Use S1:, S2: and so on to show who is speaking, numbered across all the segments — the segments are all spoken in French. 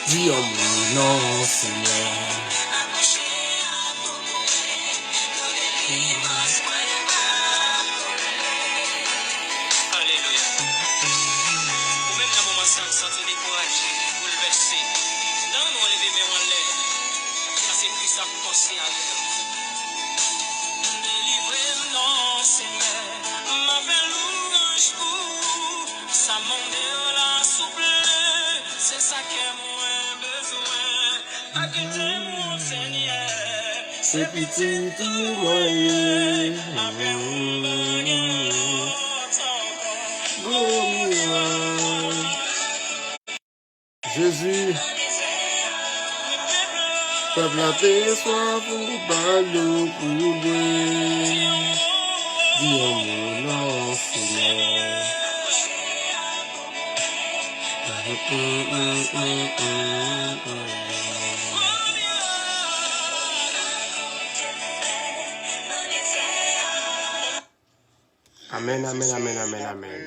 S1: Dis en mon nom, Seigneur.
S2: Alléluia. Ou même dans le moment sans sentir découragé, bouleversé. Non, nous lever mes en l'air. Ça c'est Christ à penser à l'heure. Délivrez-nous, Seigneur. Ma belle louange pour ça monte la souple. C'est ça que moi besoin. Accueillez-moi, Seigneur.
S1: C'est petit tout moyen. Jésus, peuple a tes soif pour ballot pour louer. Dis en mon nom, Seigneur. Amen, amen, amen, amen, amen.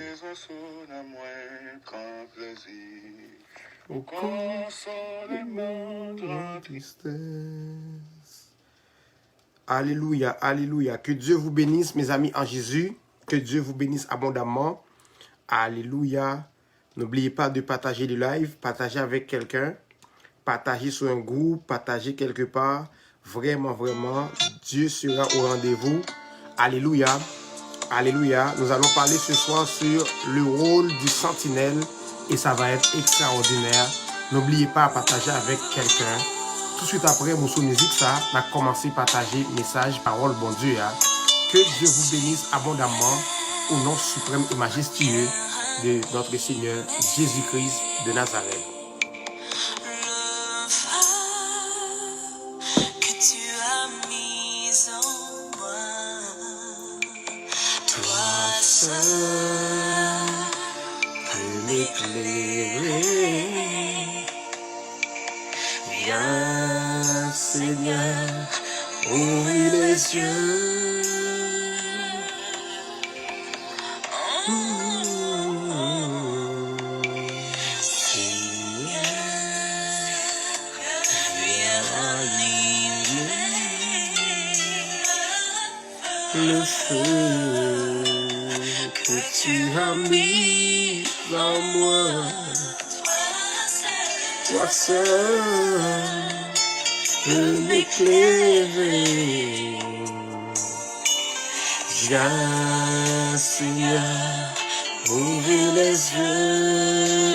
S1: Au consolement de la tristesse. Alléluia, alléluia. Que Dieu vous bénisse, mes amis en Jésus. Que Dieu vous bénisse abondamment. Alléluia. N'oubliez pas de partager le live, partager avec quelqu'un, partager sur un groupe, partager quelque part. Vraiment, vraiment, Dieu sera au rendez-vous. Alléluia. Alléluia. Nous allons parler ce soir sur le rôle du sentinelle et ça va être extraordinaire. N'oubliez pas de partager avec quelqu'un. Tout de suite après, mon musique, ça, on a commencé à partager message, parole, bon Dieu. Hein. Que Dieu vous bénisse abondamment au nom suprême et majestueux de notre Seigneur Jésus-Christ de Nazareth. Viens, Seigneur, ouvre les yeux. Seigneur, viens allumer le feu que tu as mis en moi. Toi seul peux m'éclairer. Viens, Seigneur, ouvre les yeux.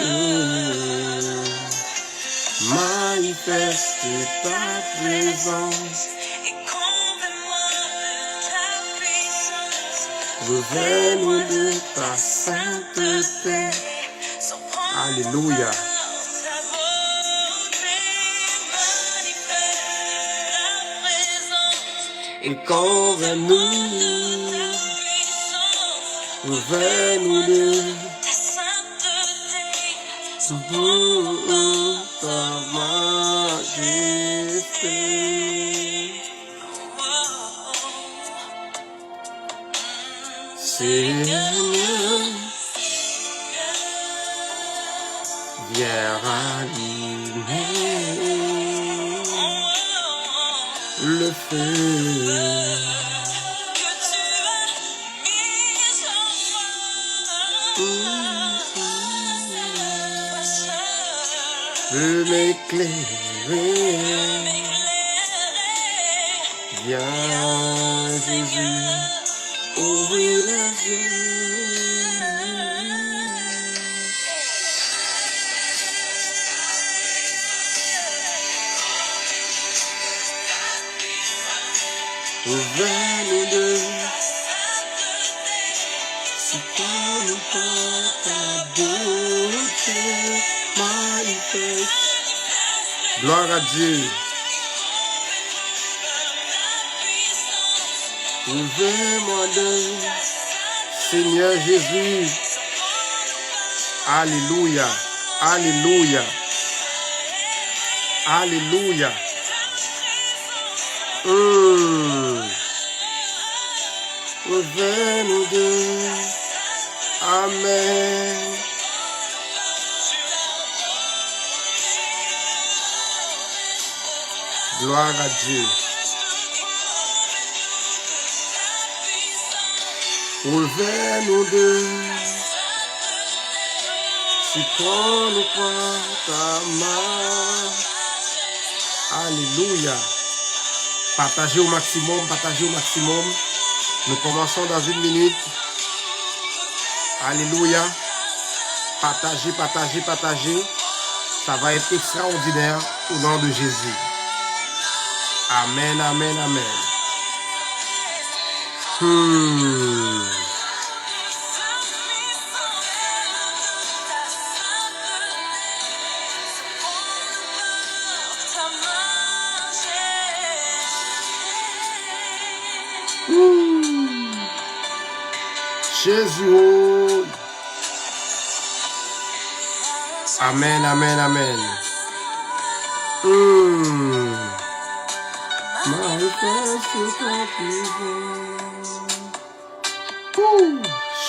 S1: Manifeste ta présence. Revêt-nous de ta sainteté. Alléluia. Et convainc-nous, revêt-nous de ta majesté. Seigneur, viens rallumer le feu. Veux m'éclairer, viens Jésus, ouvrir les yeux. Ouvre-nous deux, si toi nous portes ta beauté manifeste. Gloire à Dieu. Ouvre-moi deux, Seigneur Jésus. Alléluia, alléluia, alléluia. Ouvre-nous deux, amen. Gloire à Dieu. Ouvre-nous deux, si toi nous prends ta main. Alléluia. Partagez au maximum, partagez au maximum. Nous commençons dans une minute. Alléluia. Partagez, partagez, partagez. Ça va être extraordinaire au nom de Jésus. Amen, amen, amen. Jésus. Amen, amen, amen.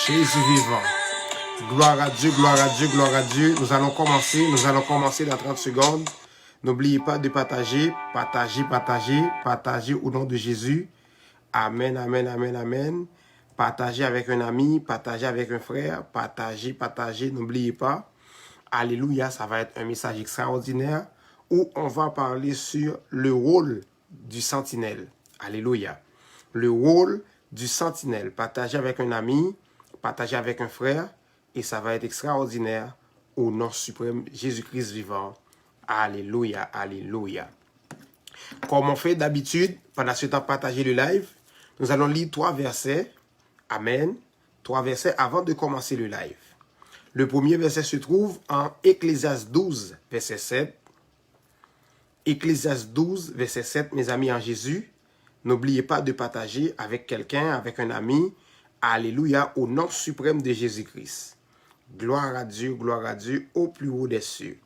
S1: Jésus vivant. Gloire à Dieu, gloire à Dieu, gloire à Dieu. Nous allons commencer dans 30 secondes. N'oubliez pas de partager, partager, partager, partager au nom de Jésus. Amen, amen, amen, amen. Partagez avec un ami, partagez avec un frère, partagez, partagez, n'oubliez pas. Alléluia, ça va être un message extraordinaire où on va parler sur le rôle du sentinelle. Alléluia. Le rôle du sentinelle. Partagez avec un ami, partagez avec un frère et ça va être extraordinaire au nom suprême Jésus-Christ vivant. Alléluia, alléluia. Comme on fait d'habitude, pendant ce temps partager le live, nous allons lire 3 versets. Amen. 3 versets avant de commencer le live. Le premier verset se trouve en Ecclésiaste 12, verset 7. Ecclésiaste 12, verset 7, mes amis en Jésus. N'oubliez pas de partager avec quelqu'un, avec un ami. Alléluia, au nom suprême de Jésus-Christ. Gloire à Dieu, au plus haut des cieux.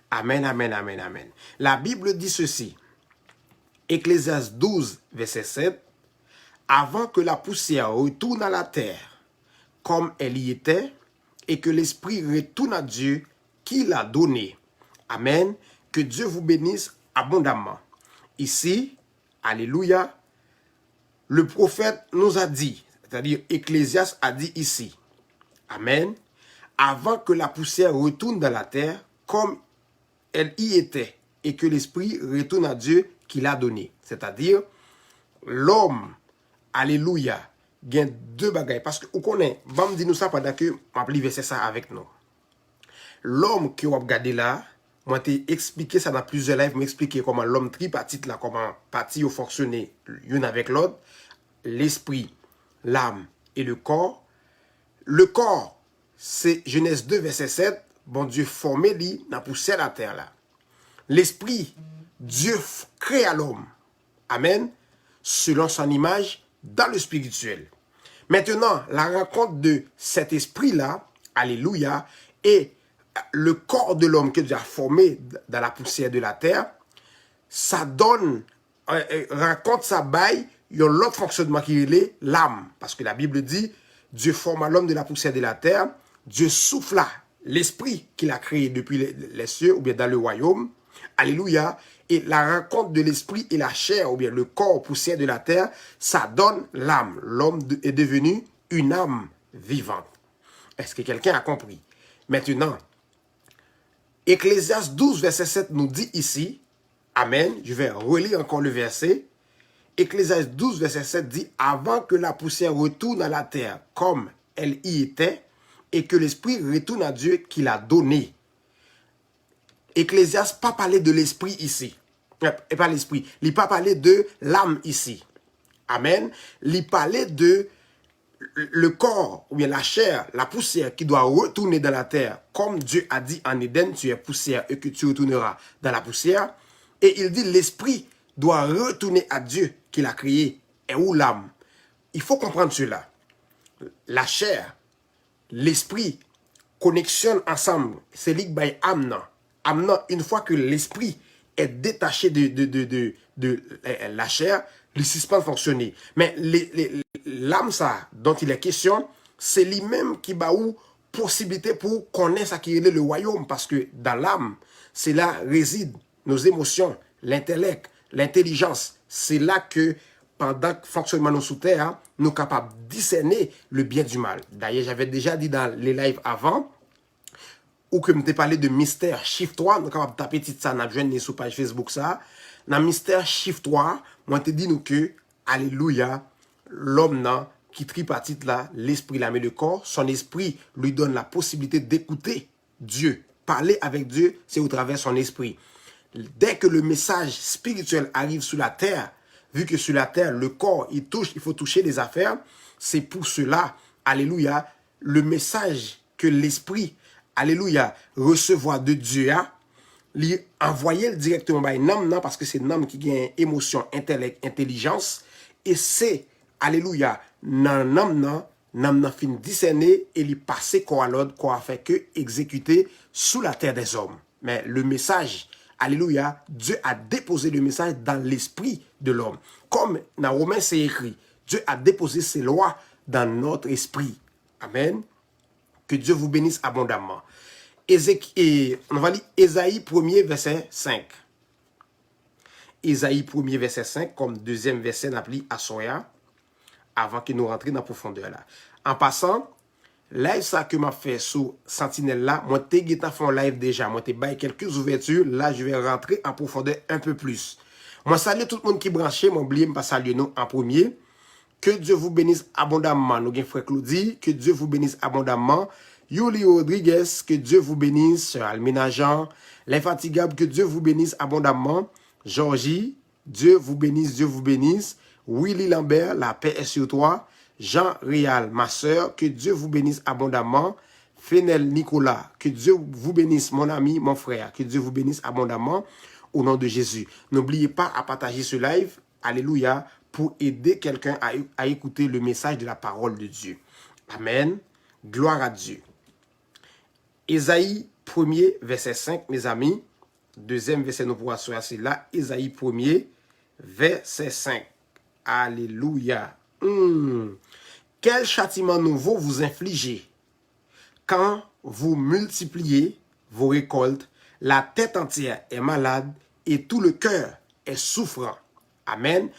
S1: Amen, amen, amen, amen. La Bible dit ceci. Ecclésiaste 12, verset 7. Avant que la poussière retourne à la terre, comme elle y était, et que l'Esprit retourne à Dieu qui l'a donné. Amen. Que Dieu vous bénisse abondamment. Ici, alléluia, le prophète nous a dit, c'est-à-dire Ecclésiaste a dit ici, amen, avant que la poussière retourne dans la terre, comme elle y était, et que l'Esprit retourne à Dieu qui l'a donné. C'est-à-dire, l'homme, alléluia, il y a 2 bagailles. Parce que vous connaissez, va me dire nous ça pendant que on va verser ça avec nous. L'homme que vous regardez là, moi t'ai expliqué ça dans plusieurs lives, m'expliquer comment l'homme tripartite là, comment partie fonctionner l'une avec l'autre, l'esprit, l'âme et le corps. Le corps, c'est Genèse 2, verset 7, bon Dieu formé lui, n'a poussé la terre là. L'esprit, Dieu crée à l'homme. Amen. Selon son image, dans le spirituel. Maintenant, la rencontre de cet esprit-là, alléluia, et le corps de l'homme que Dieu a formé dans la poussière de la terre, ça donne, raconte, ça baille, il y a l'autre fonctionnement qui est l'âme. Parce que la Bible dit, Dieu forma l'homme de la poussière de la terre, Dieu souffla l'esprit qu'il a créé depuis les cieux ou bien dans le royaume. Alléluia. Et la rencontre de l'esprit et la chair ou bien le corps poussière de la terre, ça donne l'âme. L'homme est devenu une âme vivante. Est-ce que quelqu'un a compris? Maintenant, Ecclésiaste 12, verset 7 nous dit ici, Amen, je vais relire encore le verset. Ecclésiaste 12, verset 7 dit, avant que la poussière retourne à la terre comme elle y était, et que l'esprit retourne à Dieu qui l'a donné. Ecclésiaste pas parlé de l'esprit ici. Et pas l'esprit. Il n'a pas parlé de l'âme ici. Amen. Il parlait de le corps, ou bien la chair, la poussière qui doit retourner dans la terre. Comme Dieu a dit en Éden, tu es poussière et que tu retourneras dans la poussière. Et il dit l'esprit doit retourner à Dieu qui l'a créé. Et où l'âme? Il faut comprendre cela. La chair, l'esprit connexionnent ensemble. C'est lié by âme. Âme, une fois que l'esprit est détaché de la chair, le suspend fonctionner. Mais l'âme, ça, dont il est question, c'est lui-même qui a eu possibilité pour connaître ce qui est le royaume. Parce que dans l'âme, c'est là résident nos émotions, l'intellect, l'intelligence. C'est là que, pendant que fonctionnement sous terre, nous sommes capables de discerner le bien du mal. D'ailleurs, j'avais déjà dit dans les lives avant, ou que je parlé de mystère chiffre 3, nous sommes capables de taper titre ça, nous avons sur page Facebook ça. Dans mystère chiffre 3, moi te dis nous que, alléluia, l'homme qui tripartite là, l'esprit, l'âme et le corps, son esprit lui donne la possibilité d'écouter Dieu. Parler avec Dieu, c'est au travers son esprit. Dès que le message spirituel arrive sur la terre, vu que sur la terre, le corps, il faut toucher les affaires, c'est pour cela, alléluia, le message que l'esprit, alléluia, recevoir de Dieu, lui envoyer directement par un homme, parce que c'est un homme qui gagne émotion, intellect, intelligence, et c'est, alléluia, nan homme fin discerner et lui passer quoi à l'autre, quoi a fait que exécuter sous la terre des hommes. Mais le message, alléluia, Dieu a déposé le message dans l'esprit de l'homme. Comme dans Romains c'est écrit, Dieu a déposé ses lois dans notre esprit. Amen. Que Dieu vous bénisse abondamment. On va lire Ésaïe 1er, verset 5. Ésaïe 1er, verset 5, comme deuxième verset n'appli à Soya, avant que nous rentrions dans la profondeur là. En passant, live ça que m'a fait sous Sentinelle là, moi t'ai fait un live déjà, moi t'ai baillé quelques ouvertures, là je vais rentrer en profondeur un peu plus. Moi salue tout le monde qui branché, moi oublié pas saluer nous en premier. Que Dieu vous bénisse abondamment. Nous avons frère Claudie, que Dieu vous bénisse abondamment. Yuli Rodriguez, que Dieu vous bénisse. Almina Jean, l'infatigable, que Dieu vous bénisse abondamment. Georgie, Dieu vous bénisse, Dieu vous bénisse. Willy Lambert, la paix est sur toi. Jean Réal, ma soeur, que Dieu vous bénisse abondamment. Fenel Nicolas, que Dieu vous bénisse, mon ami, mon frère, que Dieu vous bénisse abondamment au nom de Jésus. N'oubliez pas à partager ce live, alléluia, pour aider quelqu'un à écouter le message de la parole de Dieu. Amen. Gloire à Dieu. Ésaïe 1er, verset 5, mes amis. Deuxième verset, nous pourrons assurer là. Ésaïe 1er, verset 5. Alléluia. Quel châtiment nouveau vous infligez quand vous multipliez vos récoltes, la tête entière est malade et tout le cœur est souffrant. Amen.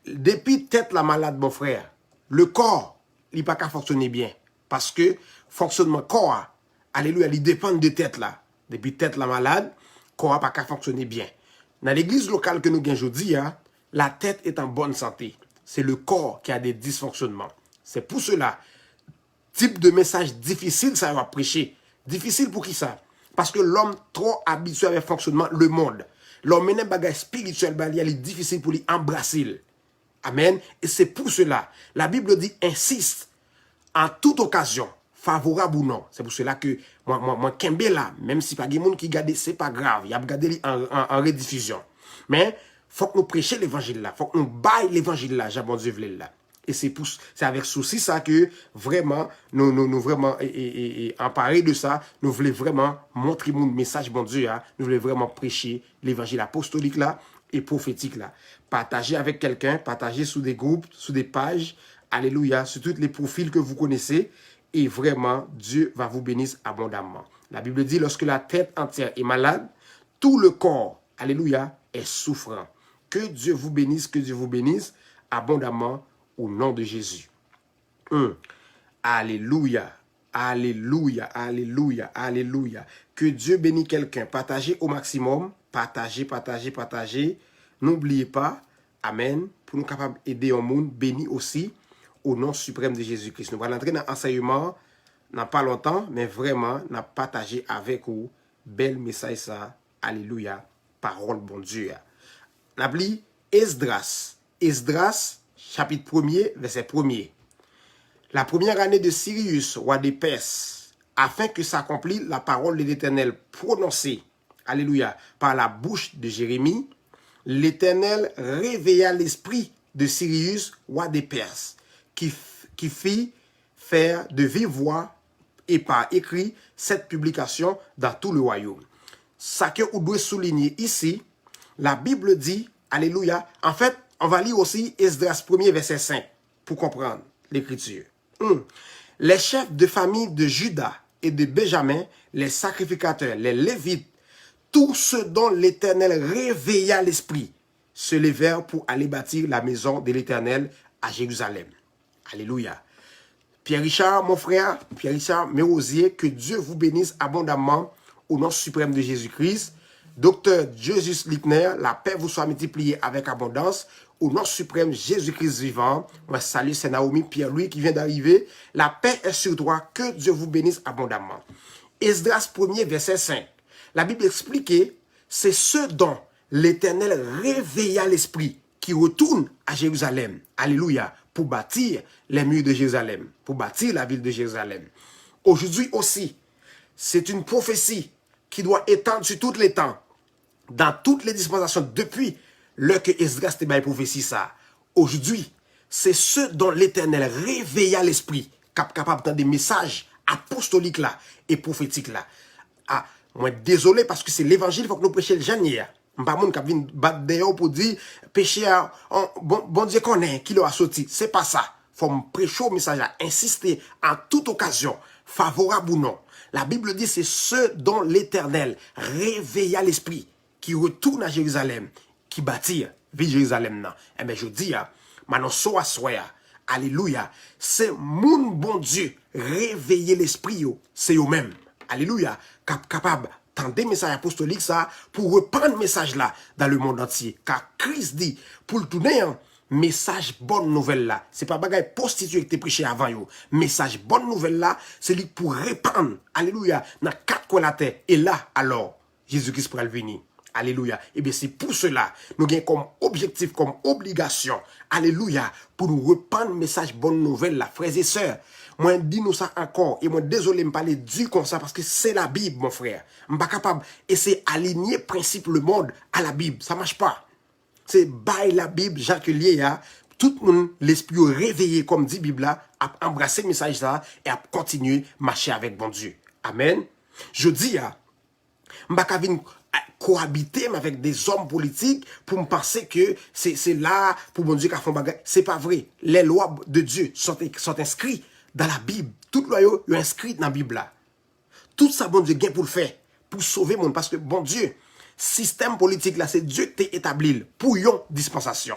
S1: Depuis tête la malade, mon frère, le corps, il n'a pas qu'à fonctionner bien. Parce que fonctionnement corps, alléluia, il dépend de tête là. Depuis tête la malade, corps n'a pas qu'à fonctionner bien. Dans l'église locale que nous avons aujourd'hui, la tête est en bonne santé. C'est le corps qui a des dysfonctionnements. C'est pour cela, type de message difficile, ça va prêcher. Difficile pour qui ça? Parce que l'homme trop habitué avec le fonctionnement, le monde. L'homme mène un bagage spirituel, il est difficile pour lui embrasser. Amen. Et c'est pour cela, la Bible dit, insiste, en toute occasion, favorable ou non. C'est pour cela que moi, Kembe là, même si pas des gens qui regardent, c'est pas grave. Il y a regardé en rediffusion. Mais, faut que nous prêchions l'évangile là. Faut que nous baillons l'évangile là, j'ai bon Dieu là. Et c'est avec souci ça que vraiment, nous vraiment emparés de ça, nous voulons vraiment montrer mon message, bon Dieu, hein, nous voulons vraiment prêcher l'évangile apostolique là et prophétique là. Partager avec quelqu'un, partager sous des groupes, sous des pages, alléluia, sur tous les profils que vous connaissez. Et vraiment, Dieu va vous bénir abondamment. La Bible dit, lorsque la tête entière est malade, tout le corps, alléluia, est souffrant. Que Dieu vous bénisse abondamment au nom de Jésus. Alléluia, alléluia, alléluia, alléluia. Que Dieu bénisse quelqu'un. Partagez au maximum. Partagez, partagez, partagez. N'oubliez pas, amen, pour nous capables d'aider au monde, béni aussi au nom suprême de Jésus-Christ. Nous allons entrer dans l'enseignement, dans pas longtemps, mais vraiment, nous allons partager avec vous, bel message ça, alléluia, parole bon Dieu. Nous allons Esdras. Esdras, chapitre 1er, verset 1er. La première année de Cyrus, roi des Perses, afin que s'accomplisse la parole de l'Éternel prononcée, alléluia, par la bouche de Jérémie, l'Éternel réveilla l'esprit de Cyrus, roi des Perses, qui fit faire de vive voix et par écrit cette publication dans tout le royaume. Ça que vous devez souligner ici, la Bible dit, alléluia, en fait, on va lire aussi Esdras 1er verset 5 pour comprendre l'écriture. Les chefs de famille de Juda et de Benjamin, les sacrificateurs, les Lévites, tous ceux dont l'Éternel réveilla l'esprit, se levèrent pour aller bâtir la maison de l'Éternel à Jérusalem. Alléluia. Pierre-Richard, mon frère, Pierre-Richard Mérosier, que Dieu vous bénisse abondamment au nom suprême de Jésus-Christ. Docteur Jesus Lickner, la paix vous soit multipliée avec abondance. Au nom suprême Jésus-Christ vivant. Moi, salut, c'est Naomi Pierre-Louis qui vient d'arriver. La paix est sur toi. Que Dieu vous bénisse abondamment. Esdras 1er, verset 5. La Bible explique, c'est ceux dont l'Éternel réveilla l'esprit qui retourne à Jérusalem. Alléluia. Pour bâtir les murs de Jérusalem. Pour bâtir la ville de Jérusalem. Aujourd'hui aussi, c'est une prophétie qui doit étendre sur tous les temps, dans toutes les dispensations, depuis l'heure que Esdras te baille prophétie ça. Aujourd'hui, c'est ceux dont l'Éternel réveilla l'esprit, capable d'entendre des messages apostoliques là et prophétiques là. Ah, moi désolé parce que c'est l'évangile, il faut que nous prêchions le jeune hier. Pas moun qui vient battre dehors pour dire péché bon Dieu connaît qui l'a sorti. C'est pas ça. Faut me prêcher au message là, insister en toute occasion, favorable ou non. La Bible dit c'est ceux dont l'Éternel réveilla l'esprit qui retournent à Jérusalem, qui bâtirent ville Jérusalem nan. Eh bien je dis maintenant soa alléluia, c'est mon bon Dieu réveiller l'esprit yo, c'est eux même. Alléluia, capable tendez message apostolique ça pour reprendre message là dans le monde entier. Car Christ dit pour le tourner message bonne nouvelle là, c'est pas bagaille prostituée qui t'est prêché avant yo. Message bonne nouvelle là, c'est lui pour répandre. Alléluia, dans quatre coins de la terre. Et là alors, Jésus-Christ pourra venir. Alléluia. Et bien c'est pour cela, nous avons comme objectif, comme obligation, alléluia, pour nous reprendre message bonne nouvelle là, frères et sœurs. Moi, dis-nous ça encore. Et moi, désolé de me parler du comme ça parce que c'est la Bible, mon frère. Je ne suis pas capable. Et c'est aligner principe le monde à la Bible. Ça ne marche pas. C'est bail la Bible, Jacques Lié, tout le monde, l'esprit réveillé, comme dit la Bible, là, à embrasser le message là et à continuer à marcher avec bon Dieu. Amen. Je dis, je ne suis pas capable cohabiter avec des hommes politiques pour me penser que c'est là pour bon Dieu qui a fait un bagage. C'est pas vrai. Les lois de Dieu sont inscrites dans la Bible. Tout le royaume est inscrit dans la Bible là. Tout ça, bon Dieu, gain pour le faire, pour sauver le monde. Parce que, bon Dieu, système politique là, c'est Dieu qui t'a établi pour une dispensation.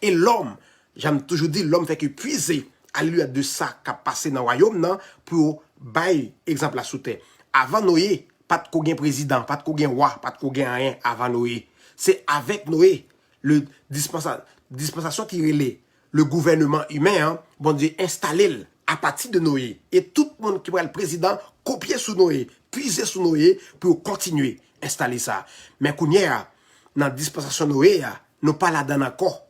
S1: Et l'homme, j'aime toujours dire, l'homme fait que puiser, alléluia, de ça qui a passé dans le royaume, non, pour bailler, exemple, la sous-terre. Avant Noé, pas de kogen président, pas de kogen roi, pas de kogen rien avant Noé. C'est avec Noé, le dispensation qui relève le gouvernement humain, bon Dieu, installé à partir de Noé. Et tout le monde qui va le président, copier sous Noé, puiser sous Noé pour continuer à installer ça. Mais qu'on y a, dans la dispensation Noé, nous pas là-dedans encore.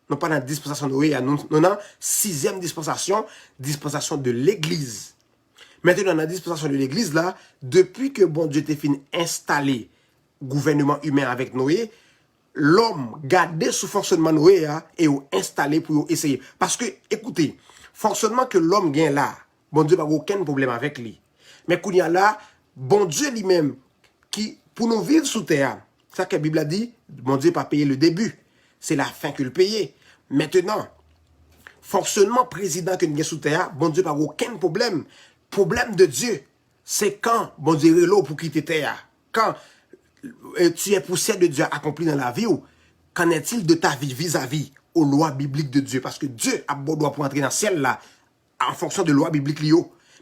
S1: Nous pas dans la dispensation Noé, nous avons 6e dispensation de l'Église. Maintenant, dans la dispensation de l'Église, là, depuis que bon Dieu t'a fini installer gouvernement humain avec Noé, l'homme garder sous fonctionnement Noé et installé pour essayer. Parce que, écoutez, fonctionnement que l'homme gagne là, bon Dieu n'a aucun problème avec lui. Mais qu'on y a là, bon Dieu lui-même, qui, pour nous vivre sous terre, ça que la Bible a dit, bon Dieu n'a pas payé le début. C'est la fin que le paye. Maintenant, fonctionnement président que nous avons sous terre, bon Dieu n'a aucun problème. Problème de Dieu, c'est quand bon Dieu est là pour quitter terre. Quand tu es poussière de Dieu accompli dans la vie, qu'en est-il de ta vie vis-à-vis aux lois bibliques de Dieu? Parce que Dieu a beau droit pour entrer dans le ciel là, en fonction de lois bibliques liées.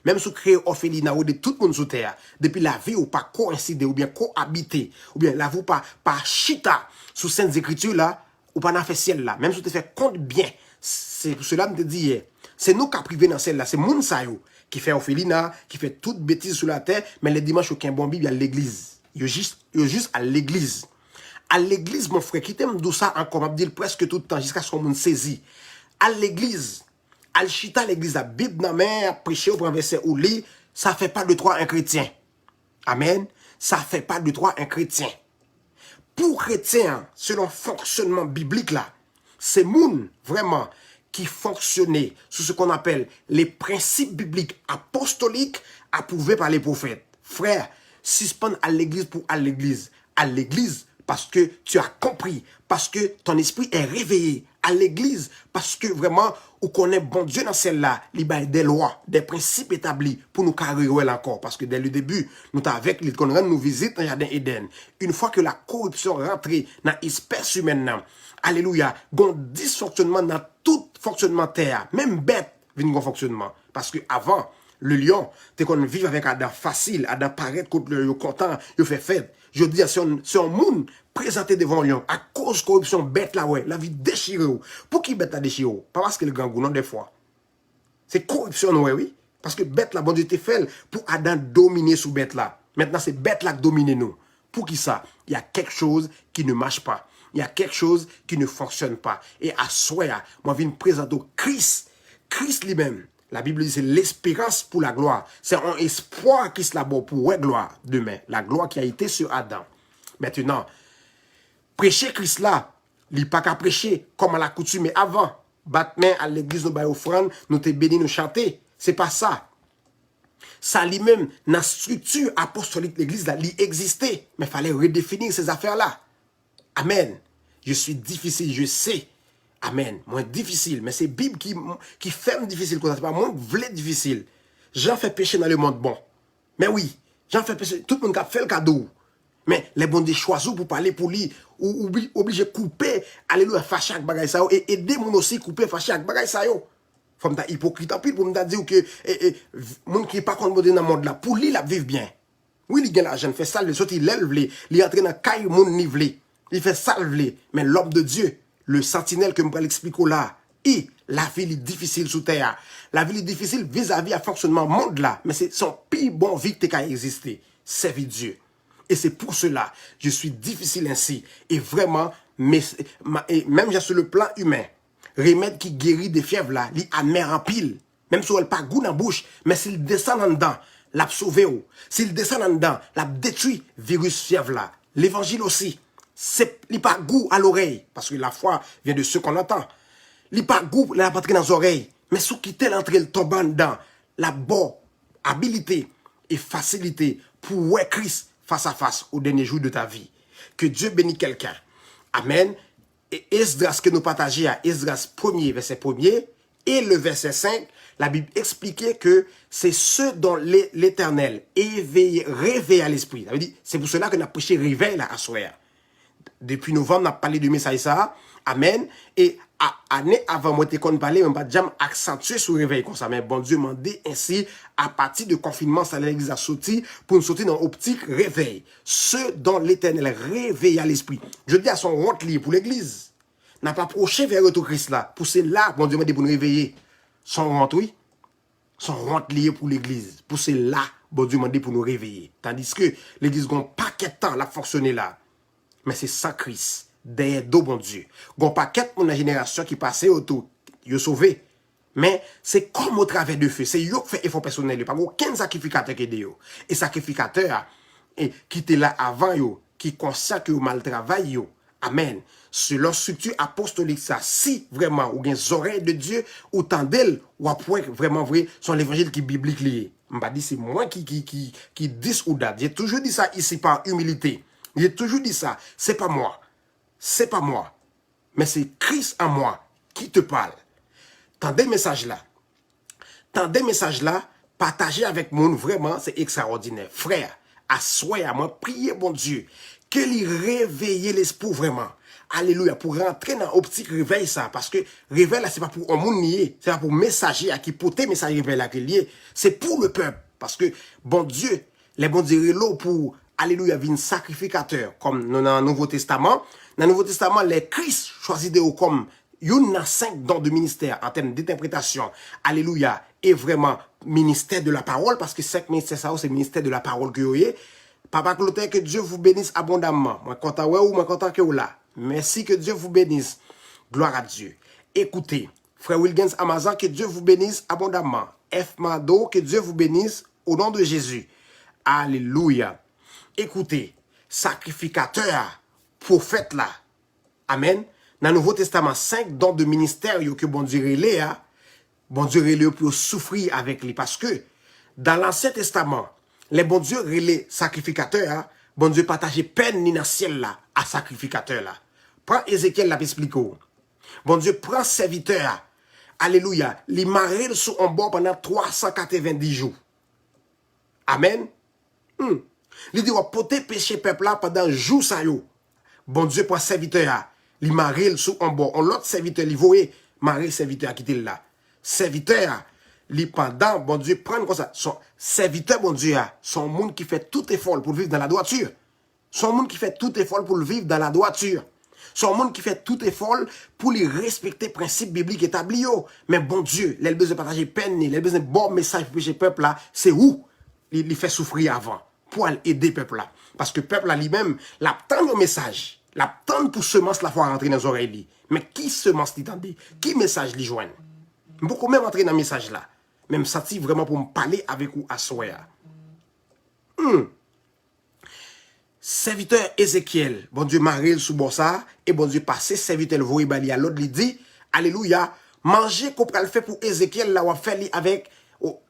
S1: Même si vous créez orphelinat de tout le monde sous terre, depuis la vie ou pas coïncider, ou bien cohabiter, ou bien la vie pas chita sous saintes écritures là, ou pas dans le ciel là, même si tu fais compte bien, c'est pour cela que je te dis hier, c'est nous qui avons privé dans celle là, c'est moun sa yo, qui fait orphelinat, qui fait toute bêtise sur la terre, mais les dimanches aucun bon Bible, il y a l'église. Il y a juste à l'église. À l'église, mon frère, qui t'aime d'où ça encore, m'a dit presque tout le temps, jusqu'à ce qu'on me saisit. À l'église, al chita l'église, la Bible dans la main, prêcher au premier verset ou lit, ça fait pas de toi un chrétien. Amen. Ça fait pas de toi un chrétien. Pour chrétien, selon le fonctionnement biblique là, c'est moun vraiment qui fonctionnait sous ce qu'on appelle les principes bibliques apostoliques approuvés par les prophètes. Frère, suspendre à l'église pour à l'église. À l'église parce que tu as compris, parce que ton esprit est réveillé. À l'église parce que vraiment, on connaît bon Dieu dans celle-là, il y a des lois, des principes établis pour nous carrer encore. Parce que dès le début, nous avons avec les qu'on nous visite dans le jardin Éden. Une fois que la corruption rentre dans l'espèce humaine, alléluia, il y a un dysfonctionnement dans tout fonctionnement terre. Même bête vient un fonctionnement. Parce que avant, le lion, t'es qu'on vit avec Adam facile, Adam paraît contre le content, il fait fête. Je dis, c'est un monde présenté devant lion à cause de corruption bête là, ouais, la vie déchirée. Pour qui bête a déchiré? Pas parce que le gangou, non, des fois. C'est corruption, ouais, oui. Parce que bête là, bon Dieu te fait pour Adam dominer sous bête là. Maintenant, c'est bête là qui domine nous. Pour qui ça? Il y a quelque chose qui ne marche pas. Il y a quelque chose qui ne fonctionne pas. Et à soi, moi, je viens présenter Christ. Christ lui-même. La Bible dit c'est l'espérance pour la gloire. C'est un espoir qui se labore pour la gloire demain. La gloire qui a été sur Adam. Maintenant, prêcher Christ là, il n'est pas qu'à prêcher comme à la coutume. Mais avant, battre main à l'église, nous baillons offrande, nous te bénis, nous chanter. C'est pas ça. Ça lui-même, dans la structure apostolique de l'église, il existait. Mais il fallait redéfinir ces affaires-là. Amen. Je suis difficile, je sais. Amen. Moi, difficile. Mais c'est Bible qui fait difficile. C'est pas moi qui voulais difficile. J'en fais péché dans le monde bon. Mais oui, j'en fais péché. Tout le monde a fait le cadeau. Mais les bons des choisis pour parler pour lui, ou obligé de couper, alléluia, fâcher avec bagay ça, et aider mon aussi couper, fâcher avec bagay ça, yo. Faut me dire hypocrite en plus pour me dire que, mon qui n'est pas contre dans le monde là, pour lui, il vivre bien. Oui, il gagne l'argent, il fait ça, il saute, il lève, il entre dans le caille, mon nivelé. Il fait ça, mais l'homme de Dieu, le sentinelle que je vais l'expliquer là, la vie est difficile sous terre. La vie est difficile vis-à-vis à fonctionnement monde là, mais c'est son pire bon vie qui a existé. Servir Dieu. Et c'est pour cela, je suis difficile ainsi. Et vraiment, même sur le plan humain, remède qui guérit des fièvres là, il amer en pile. Même si elle n'a pas goût dans la bouche, mais s'il descend en dedans, l'a sauvé. S'il descend en dedans, l'a détruit virus fièvre là. L'évangile aussi. Il n'a pas goût à l'oreille, parce que la foi vient de ce qu'on entend. Il n'a pas goût, il n'a pas dans les oreilles. Mais si quitte l'entrée, le tombant dedans, la bonne habilité et facilité pour voir Christ face à face au dernier jour de ta vie. Que Dieu bénisse quelqu'un. Amen. Et Esdras que nous partageons à Esdras 1er, verset 1er, et le verset 5, la Bible expliquait que c'est ceux dont l'Éternel réveille à l'esprit. Ça veut dire, c'est pour cela qu'on a prêché réveil là à soir. Depuis novembre, on a parlé de message ça. Amen. Et année avant, moi, on parlait, on pas jamais accentuer sur le réveil comme ça. Mais bon Dieu m'a dit ainsi, à partir de confinement, ça l'église a sorti pour nous sortir dans l'optique réveil. Ceux dont l'Éternel réveille à l'esprit. Je dis à son honte lié pour l'église. N'a pas approché vers le Christ là. Pour cela, bon Dieu m'a dit pour nous réveiller. Son honte, oui. Son honte lié pour l'église. Pour cela, bon Dieu m'a dit pour nous réveiller. Tandis que l'église n'a pas qu'un temps la fonctionner là. Mais c'est sans Christ. Derrière dos bon Dieu. Gon paquet mon génération qui passait autour, yo sauvé. Mais c'est comme au travers de feu, c'est yo qui fait effort personnel, pas aucun sacrificateur qui aide yo. Et sacrificateur et qui était là avant yo, qui conscient que yo mal travail yo, Amen. Selon structure apostolique, ça, si vraiment, ou bien les oreilles de Dieu, autant d'elles, ou après, vraiment vrai, sont l'évangile qui est biblique lié. M'a dit, c'est moi qui dis ou date. J'ai toujours dit ça ici par humilité. J'ai toujours dit ça. C'est pas moi. C'est pas moi. Mais c'est Christ en moi qui te parle. Tendez le message là. Tendez le message là. Partagez avec moi, vraiment, c'est extraordinaire. Frère, assoyez à moi, priez bon Dieu, que lui réveille l'esprit vraiment. Alléluia, pour rentrer dans l'optique réveil ça, parce que réveil là, c'est pas pour un monde nié, c'est pas pour messager à qui porter message réveil là qui lié, c'est pour le peuple, parce que bon Dieu, les bons Dieu là pour alléluia, vin sacrificateur, comme dans le Nouveau Testament. Dans le Nouveau Testament, les Christ choisit de comme il y a 5 dons de ministère en termes d'interprétation. Alléluia. Et vraiment, ministère de la parole, parce que 5 ministères, ça, c'est ministère de la parole que vous avez. Papa Clotaire, que Dieu vous bénisse abondamment. Moi, content, ouais, ou moi, content que vous là. Merci, que Dieu vous bénisse. Gloire à Dieu. Écoutez, frère Wilgens Amazon, que Dieu vous bénisse abondamment. F. Mado, que Dieu vous bénisse au nom de Jésus. Alléluia. Écoutez, sacrificateur, prophète là. Amen. Dans le Nouveau Testament, 5 dons de ministère que bon Dieu relève, bon Dieu relève pour souffrir avec lui. Parce que dans l'Ancien Testament, les bon Dieu relève sacrificateur, bon Dieu partageait peine ni dans le ciel là, à sacrificateur là. Prends Ézéchiel là, explique. Bon Dieu prend serviteur, alléluia, il marre sur un bord pendant 390 jours. Amen. Il dit, on peut pécher peuple là pendant jour ça yo. Bon Dieu prend serviteur, il marre sous un bord. On l'autre serviteur, il voyait marre serviteur qui était là. Serviteur, il pendant, bon Dieu prend comme ça. Son serviteur, bon Dieu, son monde qui fait tout effort pour vivre dans la droiture. Son monde qui fait tout effort pour vivre dans la droiture. Son monde qui fait tout effort pour les respecter les principes bibliques établis. Mais bon Dieu, il a besoin de partager peine, il a besoin de bon message pour le peuple là. C'est où il fait souffrir avant pour aider le peuple là. Parce que le peuple là lui-même, il attend le message. Il attend pour semence la fois rentrer dans les oreilles. Mais qui semence l'entendait? Qui message lui joigne? Beaucoup même rentrer dans le message là. Même ça vraiment pour me parler avec vous à soir. Serviteur Ézéchiel, bon Dieu maril sous bossa, et bon Dieu passé, serviteur le voye bali à l'autre, il dit, alléluia, manger qu'on peut le faire pour Ézéchiel, là, on fait avec,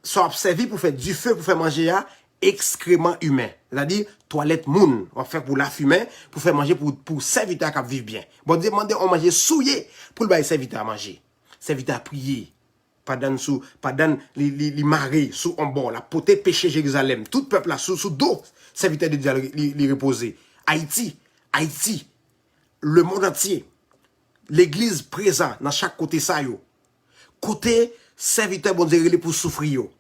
S1: soit servi pour faire du feu, pour faire manger, excrément humain. C'est-à-dire, toilette moun, on fait pour la fumer, pour faire manger pour serviteur qui vivre bien. Bon Dieu demande, on mange souillé, pour le serviteur à manger. Serviteur à prier. Pas dans les marées, sous un bord, la poté péché Jérusalem, tout peuple là, sous dos, serviteur de Dieu, les reposer. Haïti, le monde entier, l'église présente dans chaque côté ça yo. Côté serviteur bon Dieu pour souffrir yo.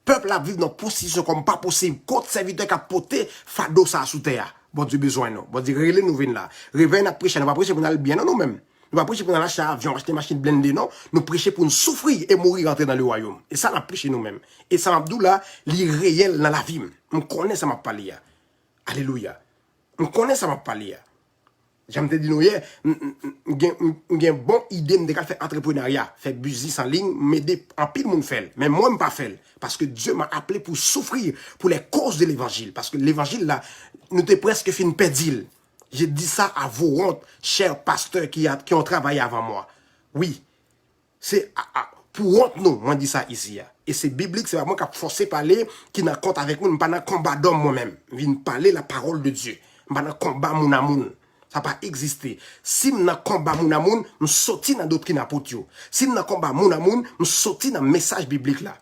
S1: Peuple là vivre dans position comme pas possible. Côté serviteur qui a poté fado ça sous terre. Bon Dieu besoin non. Bon Dieu relé nous vinn là. Réveil n'a prêcher, on va prêcher pour aller bien nous même. Nous ne prêcher pour nous acheter un avion, acheter une machine blindée, non. Nous prêcher pour nous souffrir et mourir rentrer dans le royaume. Et ça, nous prêché nous-mêmes. Et ça, m'a dit là, li réel dans la vie. On connaît ça, m'a parlé. Alléluia. On connaît ça, m'a parlé. J'aime te dire, hier, j'ai une bonne idée de faire entrepreneuriat, faire business en ligne, m'aider en pile monde fait. Mais moi, je ne pas faire. Parce que Dieu m'a appelé pour souffrir pour les causes de l'évangile. Parce que l'évangile, là, nous t'es presque fait une perdile. J'ai dit ça à vos hontes, chers pasteurs qui ont travaillé avant moi. Oui, c'est pour honte, nous, moi, dit ça ici. Et c'est biblique, c'est vraiment qui a forcé parler, qui n'a compte avec nous, je ne pas dans combat d'homme moi-même. Je viens parler la parole de Dieu. Je ne pas dans combat mon amour. Ça n'a pas existé. Si je dans combat mon amour, je sorti dans doctrine apôtre. Si je dans combat mon amour, je sorti dans message biblique là.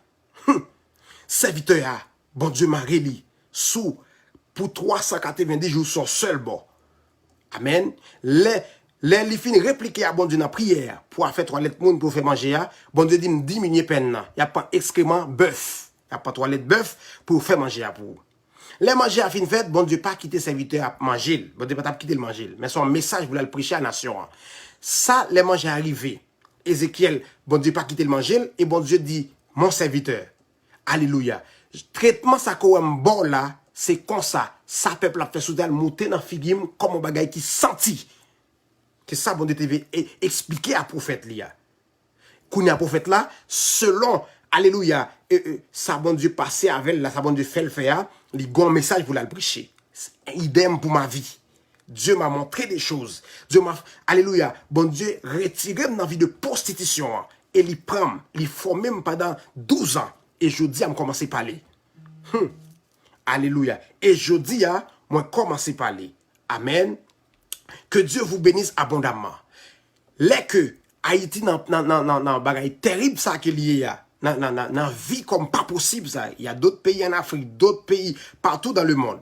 S1: Serviteur, bon Dieu m'a réli sous pour 390 jours sur seul bord. Amen. Les fin répliquer à bon Dieu dans la prière pour faire toilette monde pour faire manger. Bon Dieu dit diminuer peine. Il n'y a pas excrément bœuf. Il n'y a pas toilette bœuf pour faire manger à pour. Les manger à fin fait, bon Dieu pas quitter serviteur à manger. Bon Dieu pas quitter le manger. Mais son message vous le prêcher à la nation. Ça, les manger arrivé. Ézéchiel, bon Dieu pas quitter le manger. Et bon Dieu dit, mon serviteur. Alléluia. Traitement ça comme bon là. C'est comme ça. Ça peuple a fait sous elle monter dans figim comme un bagay qui senti. C'est ça bon Dieu TV expliquer à prophète là. Kounya prophète là selon alléluia ça bon Dieu passé avec là ça bon Dieu fait le faire, il gon message pour la prêcher. Idem pour ma vie. Dieu m'a montré des choses. Dieu m'a, alléluia, bon Dieu, retiré dans la vie de prostitution. Et il prend, il forme pendant 12 ans. Et je dis à me commencer à parler. Alléluia. Et je dis à moi commencer à parler. Amen. Que Dieu vous bénisse abondamment. Les que Haïti nan bagay terrible ça qu'il y a. Nan vie comme pas possible ça. Il y a d'autres pays en Afrique, d'autres pays partout dans le monde.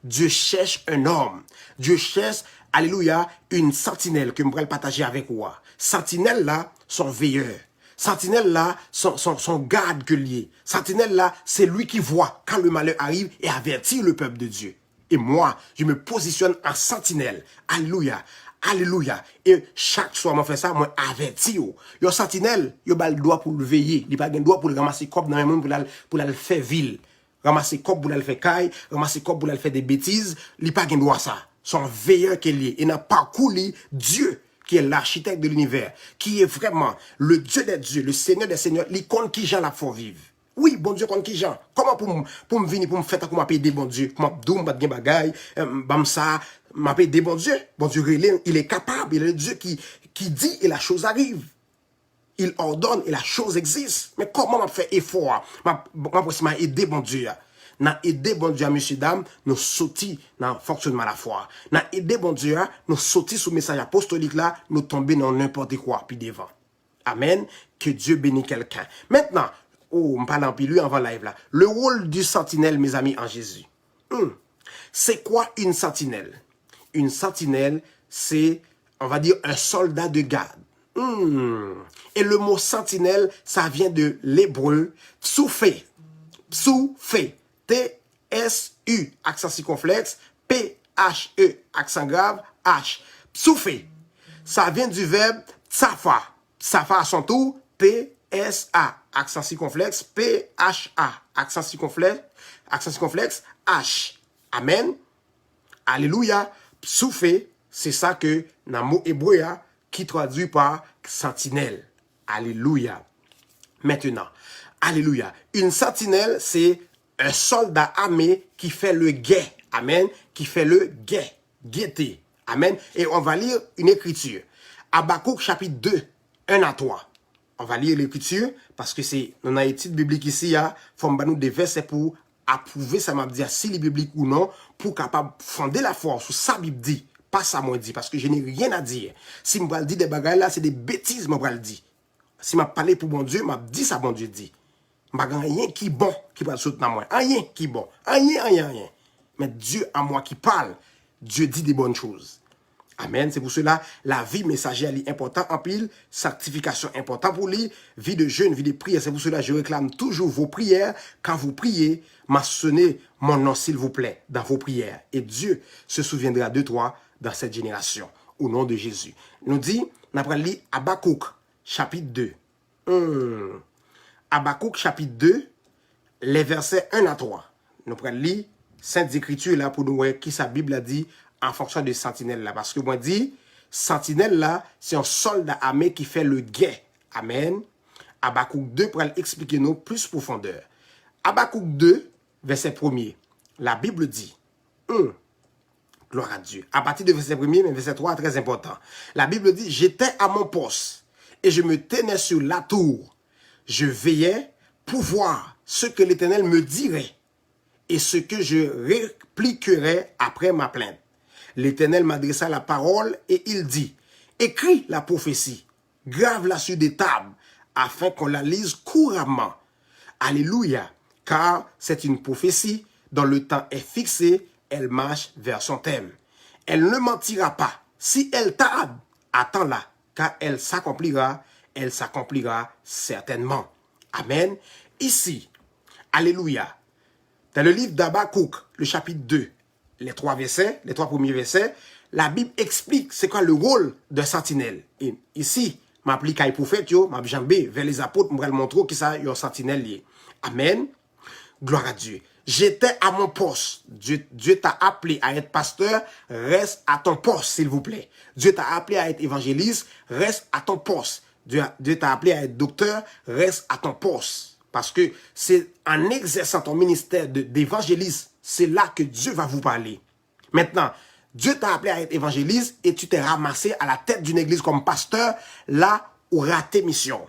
S1: Dieu cherche un homme. Dieu cherche, alléluia, une sentinelle que je pourrais partager avec vous. Sentinelle là, son veilleur. Sentinelle là, son garde que lié. Sentinelle là, c'est lui qui voit quand le malheur arrive et avertit le peuple de Dieu. Et moi, je me positionne en sentinelle. Alléluia. Alléluia. Et chaque soir, moi, fais ça, moi, averti yo. Yo sentinelle, yo bal droit pour le veiller. Il pas de droit pour le ramasser cop dans le monde pour le faire ville. Ramasser cop pour le faire caille, ramasser cop pour le faire des bêtises. Il pas de droit ça. Son veilleur qui est lié. Et n'a pas coulé Dieu, qui est l'architecte de l'univers, qui est vraiment le Dieu des dieux, le Seigneur des seigneurs, l'icône qui j'en la faut vivre. Oui, bon Dieu, contre qui j'en. Comment pour me venir, pour me faire, pour m'appeler bon Dieu, pour m'abdoum, battre bagay, bam ça, m'appeler bon Dieu. Bon Dieu, il est capable, il est le Dieu qui dit et la chose arrive. Il ordonne et la chose existe. Mais comment m'a fait effort? M'a aidé bon Dieu. N'a aidé bon Dieu, monsieur, dame, nous sauter dans le fonctionnement de la foi. N'a aidé bon Dieu, nous sauter sous le message apostolique là, nous tomber dans n'importe quoi, puis devant. Amen. Que Dieu bénisse quelqu'un. Maintenant, oh, on parle en plus avant live là. Le rôle du sentinelle, mes amis, en Jésus. C'est quoi une sentinelle? Une sentinelle, c'est, on va dire, un soldat de garde. Et le mot sentinelle, ça vient de l'hébreu psoufé. Psoufé. T-S-U, accent circonflexe, P-H-E, accent grave, H. Psoufé. Ça vient du verbe tsafa. Tsafa à son tour, T-S-A, accent circonflexe, P-H-A, accent circonflexe, H. Amen. Alléluia. Psoufé, c'est ça que, dans le mot hébreu, qui traduit par sentinelle. Alléluia. Maintenant, alléluia. Une sentinelle, c'est un soldat armé qui fait le guet. Amen. Qui fait le guet. Guetter. Amen. Et on va lire une écriture. Habakkuk chapitre 2, 1 à 3. On va lire l'écriture parce que c'est, on a une étude biblique ici, il faut nous des versets pour approuver ça m'a dit si les bibliques ou non, pour capable fonder la foi sur ça Bible dit. Pas ça moi dit parce que je n'ai rien à dire. Si je me dis des bagages là, c'est des bêtises moi le dire. Si m'a parlé pour bon Dieu, m'a dit ça bon Dieu dit. M'a rien qui bon qui va sauter dans moi. Rien qui bon. Rien. Mais Dieu à moi qui parle, Dieu dit des bonnes choses. Amen. C'est pour cela la vie messagère est importante en pile, sanctification important pour lui, vie de jeûne, vie de prière. C'est pour cela que je réclame toujours vos prières. Quand vous priez, mentionnez mon nom s'il vous plaît dans vos prières. Et Dieu se souviendra de toi dans cette génération. Au nom de Jésus. Nous dit, on a lu Habakkuk chapitre 2. Habakkuk chapitre 2, les versets 1 à 3. Nous prenons lire Sainte Écriture là pour nous voir qui sa Bible a dit en fonction de sentinelle là. Parce que moi dit, sentinelle là, c'est un soldat armé qui fait le guet. Amen. Habakkuk 2 pour expliquer nous plus profondeur. Habakkuk 2, verset 1er. La Bible dit, gloire à Dieu. À partir de verset 1er, mais verset 3 très important. La Bible dit, j'étais à mon poste et je me tenais sur la tour. Je veillais pour voir ce que l'Éternel me dirait et ce que je répliquerais après ma plainte. L'Éternel m'adressa la parole et il dit, écris la prophétie, grave-la sur des tables, afin qu'on la lise couramment. Alléluia, car c'est une prophétie dont le temps est fixé, elle marche vers son thème. Elle ne mentira pas. Si elle tarde, attends-la, car elle s'accomplira certainement. Amen. Ici, alléluia, dans le livre d'Habakkuk, le chapitre 2, les trois premiers versets, la Bible explique c'est quoi le rôle d'un sentinelle. Et ici, m'applique à les prophètes, m'a jambé vers les apôtres, m'bral montrer qui ça, yon sentinelle lié. Amen. Gloire à Dieu. J'étais à mon poste. Dieu t'a appelé à être pasteur, reste à ton poste, s'il vous plaît. Dieu t'a appelé à être évangéliste, reste à ton poste. Dieu t'a appelé à être docteur, reste à ton poste. Parce que c'est en exerçant ton ministère d'évangéliste, c'est là que Dieu va vous parler. Maintenant, Dieu t'a appelé à être évangéliste et tu t'es ramassé à la tête d'une église comme pasteur, là où raté mission.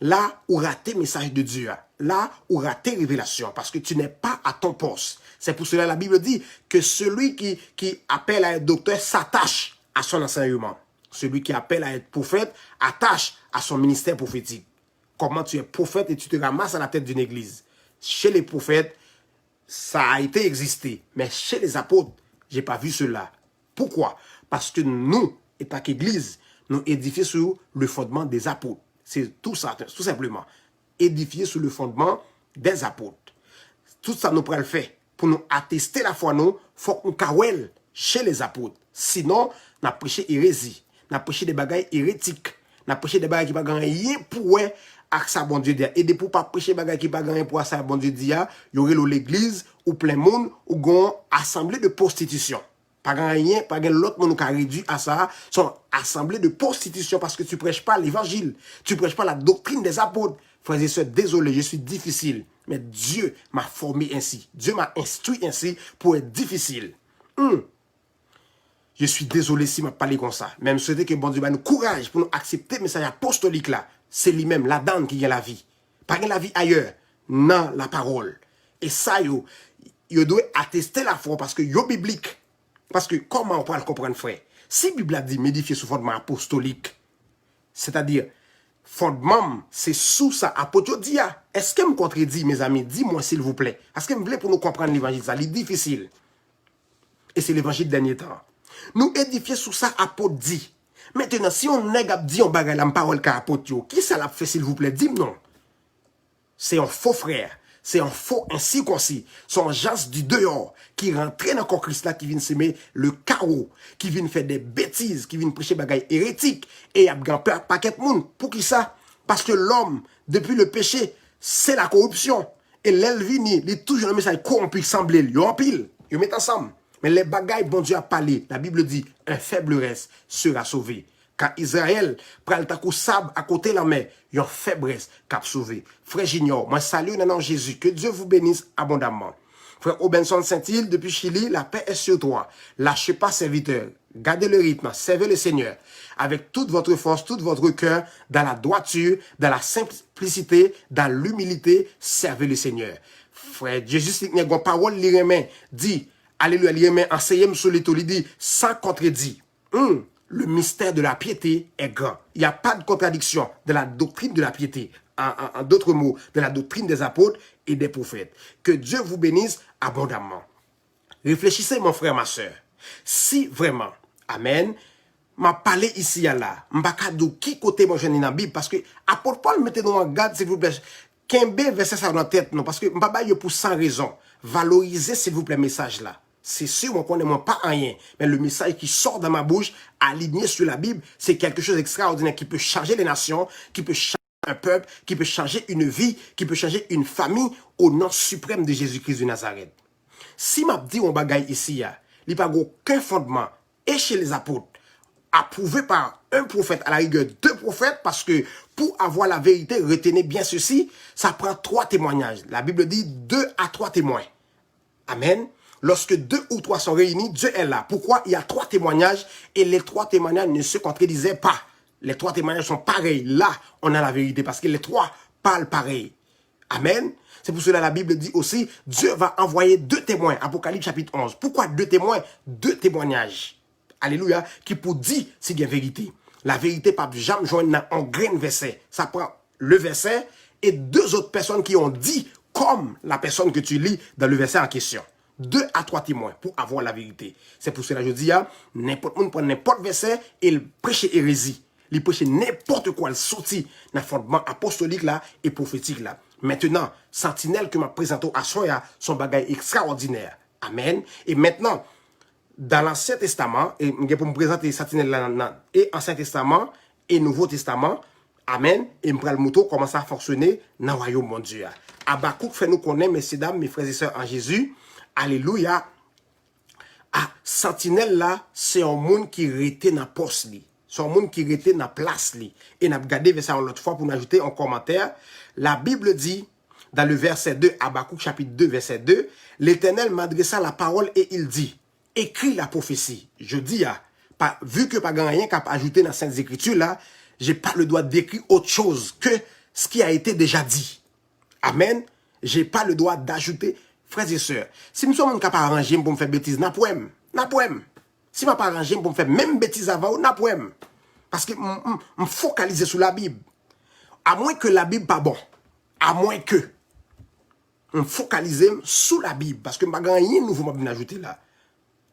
S1: Là où raté message de Dieu. Là où raté révélation. Parce que tu n'es pas à ton poste. C'est pour cela que la Bible dit que celui qui appelle à être docteur s'attache à son enseignement. Celui qui appelle à être prophète attache à son ministère prophétique. Comment tu es prophète et tu te ramasses à la tête d'une église. Chez les prophètes, ça a été existé. Mais chez les apôtres, j'ai pas vu cela. Pourquoi? Parce que nous, étant qu'église, nous édifions sur le fondement des apôtres. C'est tout ça, tout simplement. Édifier sur le fondement des apôtres. Tout ça, nous pourrons le faire. Pour nous attester la foi, nous, il faut qu'on kawel chez les apôtres. Sinon, on a prêché hérésie. On a prêché des bagailles hérétiques. On a prêché des bagailles qui ne pas rien pour avec ça, bon Dieu dit. Et de pour pas prêcher des bagailles qui ne pas rien pour ça, bon Dieu dit, il y aurait l'église ou plein monde ou une assemblée de prostitution. Pas rien, pas l'autre monde qui a réduit à ça, sont assemblées de prostitution parce que tu prêches pas l'évangile. Tu prêches pas la doctrine des apôtres. Frères et sœurs, désolé, je suis difficile. Mais Dieu m'a formé ainsi. Dieu m'a instruit ainsi pour être difficile. Je suis désolé si je ne parle comme ça. Même souhaiter que bon Dieu nous courage pour nous accepter le message apostolique là. C'est lui-même, la dame qui a la vie. Pas la vie ailleurs. Non, la parole. Et ça, yo doit attester la foi parce que yo biblique. Parce que comment on peut le comprendre, frère? Si la Bible a dit m'édifier sous fondement apostolique, c'est-à-dire, fondement, c'est sous ça, apôtre dit, est-ce que me contredit, mes amis? Dis-moi, s'il vous plaît. Est-ce que vous voulez pour nous comprendre l'évangile? Ça, c'est difficile. Et c'est l'évangile dernier temps. Nous édifier sous ça, apôtre dit. Maintenant, si on nègre dit, on bagaille la parole qu'a apôtre, qui ça l'a fait, s'il vous plaît? Dis-moi non. C'est un faux frère. C'est un faux incirconcis. Son gens du dehors qui rentre dans le Christ là, qui vient semer le chaos, qui vient faire des bêtises, qui vient prêcher bagaille hérétique. Et il y a un paquet de monde. Pour qui ça? Parce que l'homme, depuis le péché, c'est la corruption. Et l'elvini, il est toujours un message corrompu, semblé. Il y a en pile. Il met ensemble. Mais les bagailles, bon Dieu a parlé. La Bible dit, un faible reste sera sauvé. Quand Israël prend le takou sable à côté de la mer, il y a une faiblesse qui a sauvé. Frère Junior, moi salue dans le nom de Jésus. Que Dieu vous bénisse abondamment. Frère Obenson Saint-Île, depuis Chili, la paix est sur toi. Lâchez pas, serviteur. Gardez le rythme. Servez le Seigneur. Avec toute votre force, tout votre cœur, dans la droiture, dans la simplicité, dans l'humilité, servez le Seigneur. Frère Jésus, il y a une parole, dit, alléluia, il enseigne sur les il dit, sans contredit. Le mystère de la piété est grand. Il n'y a pas de contradiction de la doctrine de la piété. En d'autres mots, de la doctrine des apôtres et des prophètes. Que Dieu vous bénisse abondamment. Réfléchissez, mon frère, ma soeur. Si vraiment, amen, m'a parlé ici à là, m'baka de qui côté moi je dans la Bible, parce que apôtre Paul mettez-nous en garde, s'il vous plaît. Qu'un verset ça dans la tête, non, parce que m'baba yo pour sans raison. Valorisez, s'il vous plaît, message là. C'est sûr, on ne connaît pas rien. Mais le message qui sort de ma bouche, aligné sur la Bible, c'est quelque chose d'extraordinaire qui peut changer les nations, qui peut changer un peuple, qui peut changer une vie, qui peut changer une famille au nom suprême de Jésus-Christ de Nazareth. Si m'a dit on bagaille ici, il n'y a pas aucun fondement, et chez les apôtres, approuvé par un prophète, à la rigueur 2 prophètes, parce que pour avoir la vérité, retenez bien ceci, ça prend 3 témoignages. La Bible dit 2 à 3 témoins. Amen. Lorsque 2 ou 3 sont réunis, Dieu est là. Pourquoi? Il y a 3 témoignages et les 3 témoignages ne se contredisaient pas. Les 3 témoignages sont pareils. Là, on a la vérité parce que les 3 parlent pareil. Amen. C'est pour cela que la Bible dit aussi, Dieu va envoyer 2 témoins. Apocalypse chapitre 11. Pourquoi 2 témoins? 2 témoignages. Alléluia. Qui pour dire c'est bien vérité. La vérité pas jamais joindre dans un grain de verset. Ça prend le verset et 2 autres personnes qui ont dit comme la personne que tu lis dans le verset en question. 2 à 3 témoins pour avoir la vérité. C'est pour cela que je dis, n'importe monde prend n'importe verset et il prêche hérésie. Il prêche n'importe quoi, il sortit dans le fondement apostolique là et prophétique là. Maintenant, sentinelle que m'a présenté à soi, son bagage extraordinaire. Amen. Et maintenant, dans l'Ancien Testament, et pour me présenter sentinelle là, et Ancien Testament et Nouveau Testament, amen, et me prend le mouton comment ça a fonctionné dans le royaume mon Dieu. Habakkuk fait nous connaître, messieurs, dames, mes frères et sœurs en Jésus. Alléluia. Ah, sentinelle là, c'est un monde qui rete dans poste li. C'est un monde qui rete dans place li. Et n'a regardé verset l'autre fois pour nous ajouter en commentaire. La Bible dit dans le verset 2, Habakkuk chapitre 2 verset 2, l'Éternel m'adressa la parole et il dit, écrit la prophétie. Je dis, vu que pas grand rien qu'à ajouter dans Saintes Écritures, là, j'ai pas le droit d'écrire autre chose que ce qui a été déjà dit. Amen. J'ai pas le droit d'ajouter, frères et sœurs. Si nous sommes capables d'arranger pour me faire bêtises, n'a poème. Si je ne pas arranger pour me faire même bêtises avant, n'a poème. Parce que je me focaliser sur la Bible. À moins que la Bible pas bon. À moins que. Je me focaliser sur la Bible. Parce que je n'ai pas rien de nouveau que je vais ajouter là.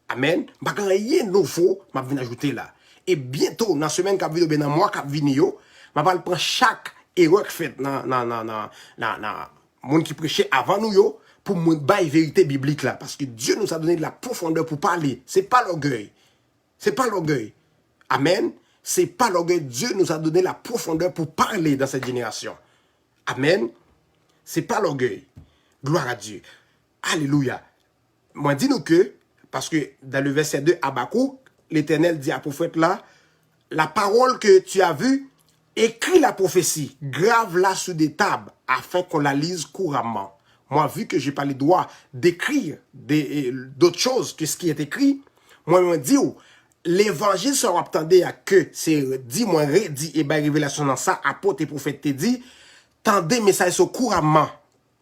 S1: Amen. Je n'ai pas rien de nouveau que je vais ajouter là. Et bientôt, dans la semaine qui va venir, dans le mois qui va venir, je vais prendre chaque erreur qui fait dans le monde qui prêchait avant nous, pour me bailler vérité biblique là. Parce que Dieu nous a donné de la profondeur pour parler. C'est pas l'orgueil. C'est pas l'orgueil. Amen. C'est pas l'orgueil. Dieu nous a donné la profondeur pour parler dans cette génération. Amen. C'est pas l'orgueil. Gloire à Dieu. Alléluia. Moi, dis-nous que, parce que dans le verset 2, Habakkuk, l'Éternel dit à prophète là, la parole que tu as vue, écris la prophétie, grave-la sur des tables, afin qu'on la lise couramment. Moi, vu que j'ai pas le droit d'écrire d'autres choses que ce qui est écrit, moi, je me dis, l'évangile sera attendé à que c'est dit, moi, redit, et bien, révélation dans ça, apôtre et prophète te dit, tendez message couramment.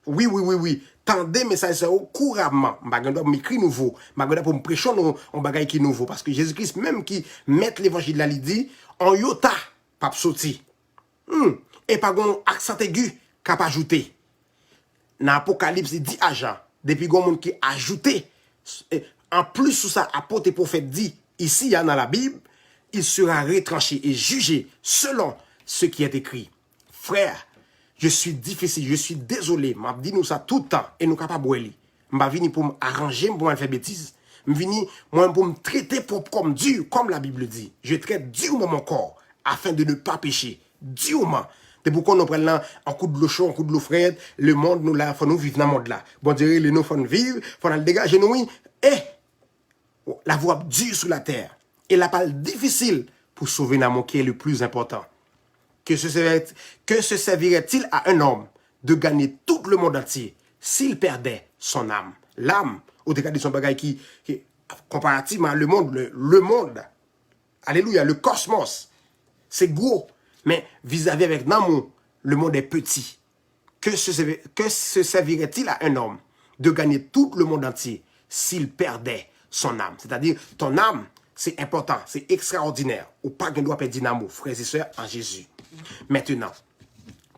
S1: Oui. Tendez message couramment. Je dois m'écrire nouveau. Je dois pour me prêcher un bagage qui nouveau. Parce que Jésus-Christ, même qui met l'évangile là, il dit, en yota, pas sorti. Et pas un accent aigu, qu'a pas ajouté. Dans l'Apocalypse, il dit à Jean, depuis qu'on monde qui a ajouté, en plus sous ça, apôtre et prophète dit, ici, il y a dans la Bible, il sera retranché et jugé selon ce qui est écrit. Frère, je suis difficile, je suis désolé, m'a dit nous ça tout le temps, et nous capables de m'a venu pour m'arranger, pour me faire bêtise. M'a venu, moi, pour me traiter comme dur, comme la Bible dit. Je traite durement mon corps, afin de ne pas pécher. Durement. C'est pourquoi nous prenons un coup de l'eau chaude, un coup de l'eau froide, le monde, nous, là, faut nous vivre dans le monde là. Bon, dire, les nous, faut nous vivre, faut nous le dégager, nous, oui. Et, la voie dure sur la terre. Et la parole difficile pour sauver l'amour qui est le plus important. Que se servirait-il à un homme de gagner tout le monde entier s'il perdait son âme? L'âme, au dégât de son bagage qui comparativement à le monde, alléluia, le cosmos, c'est gros. Mais vis-à-vis avec l'amour, le monde est petit. Que se servirait-il à un homme de gagner tout le monde entier s'il perdait son âme? C'est-à-dire, ton âme, c'est important, c'est extraordinaire. Ou pas qu'on doit perdre d'amour, frères et sœurs, en Jésus. Maintenant,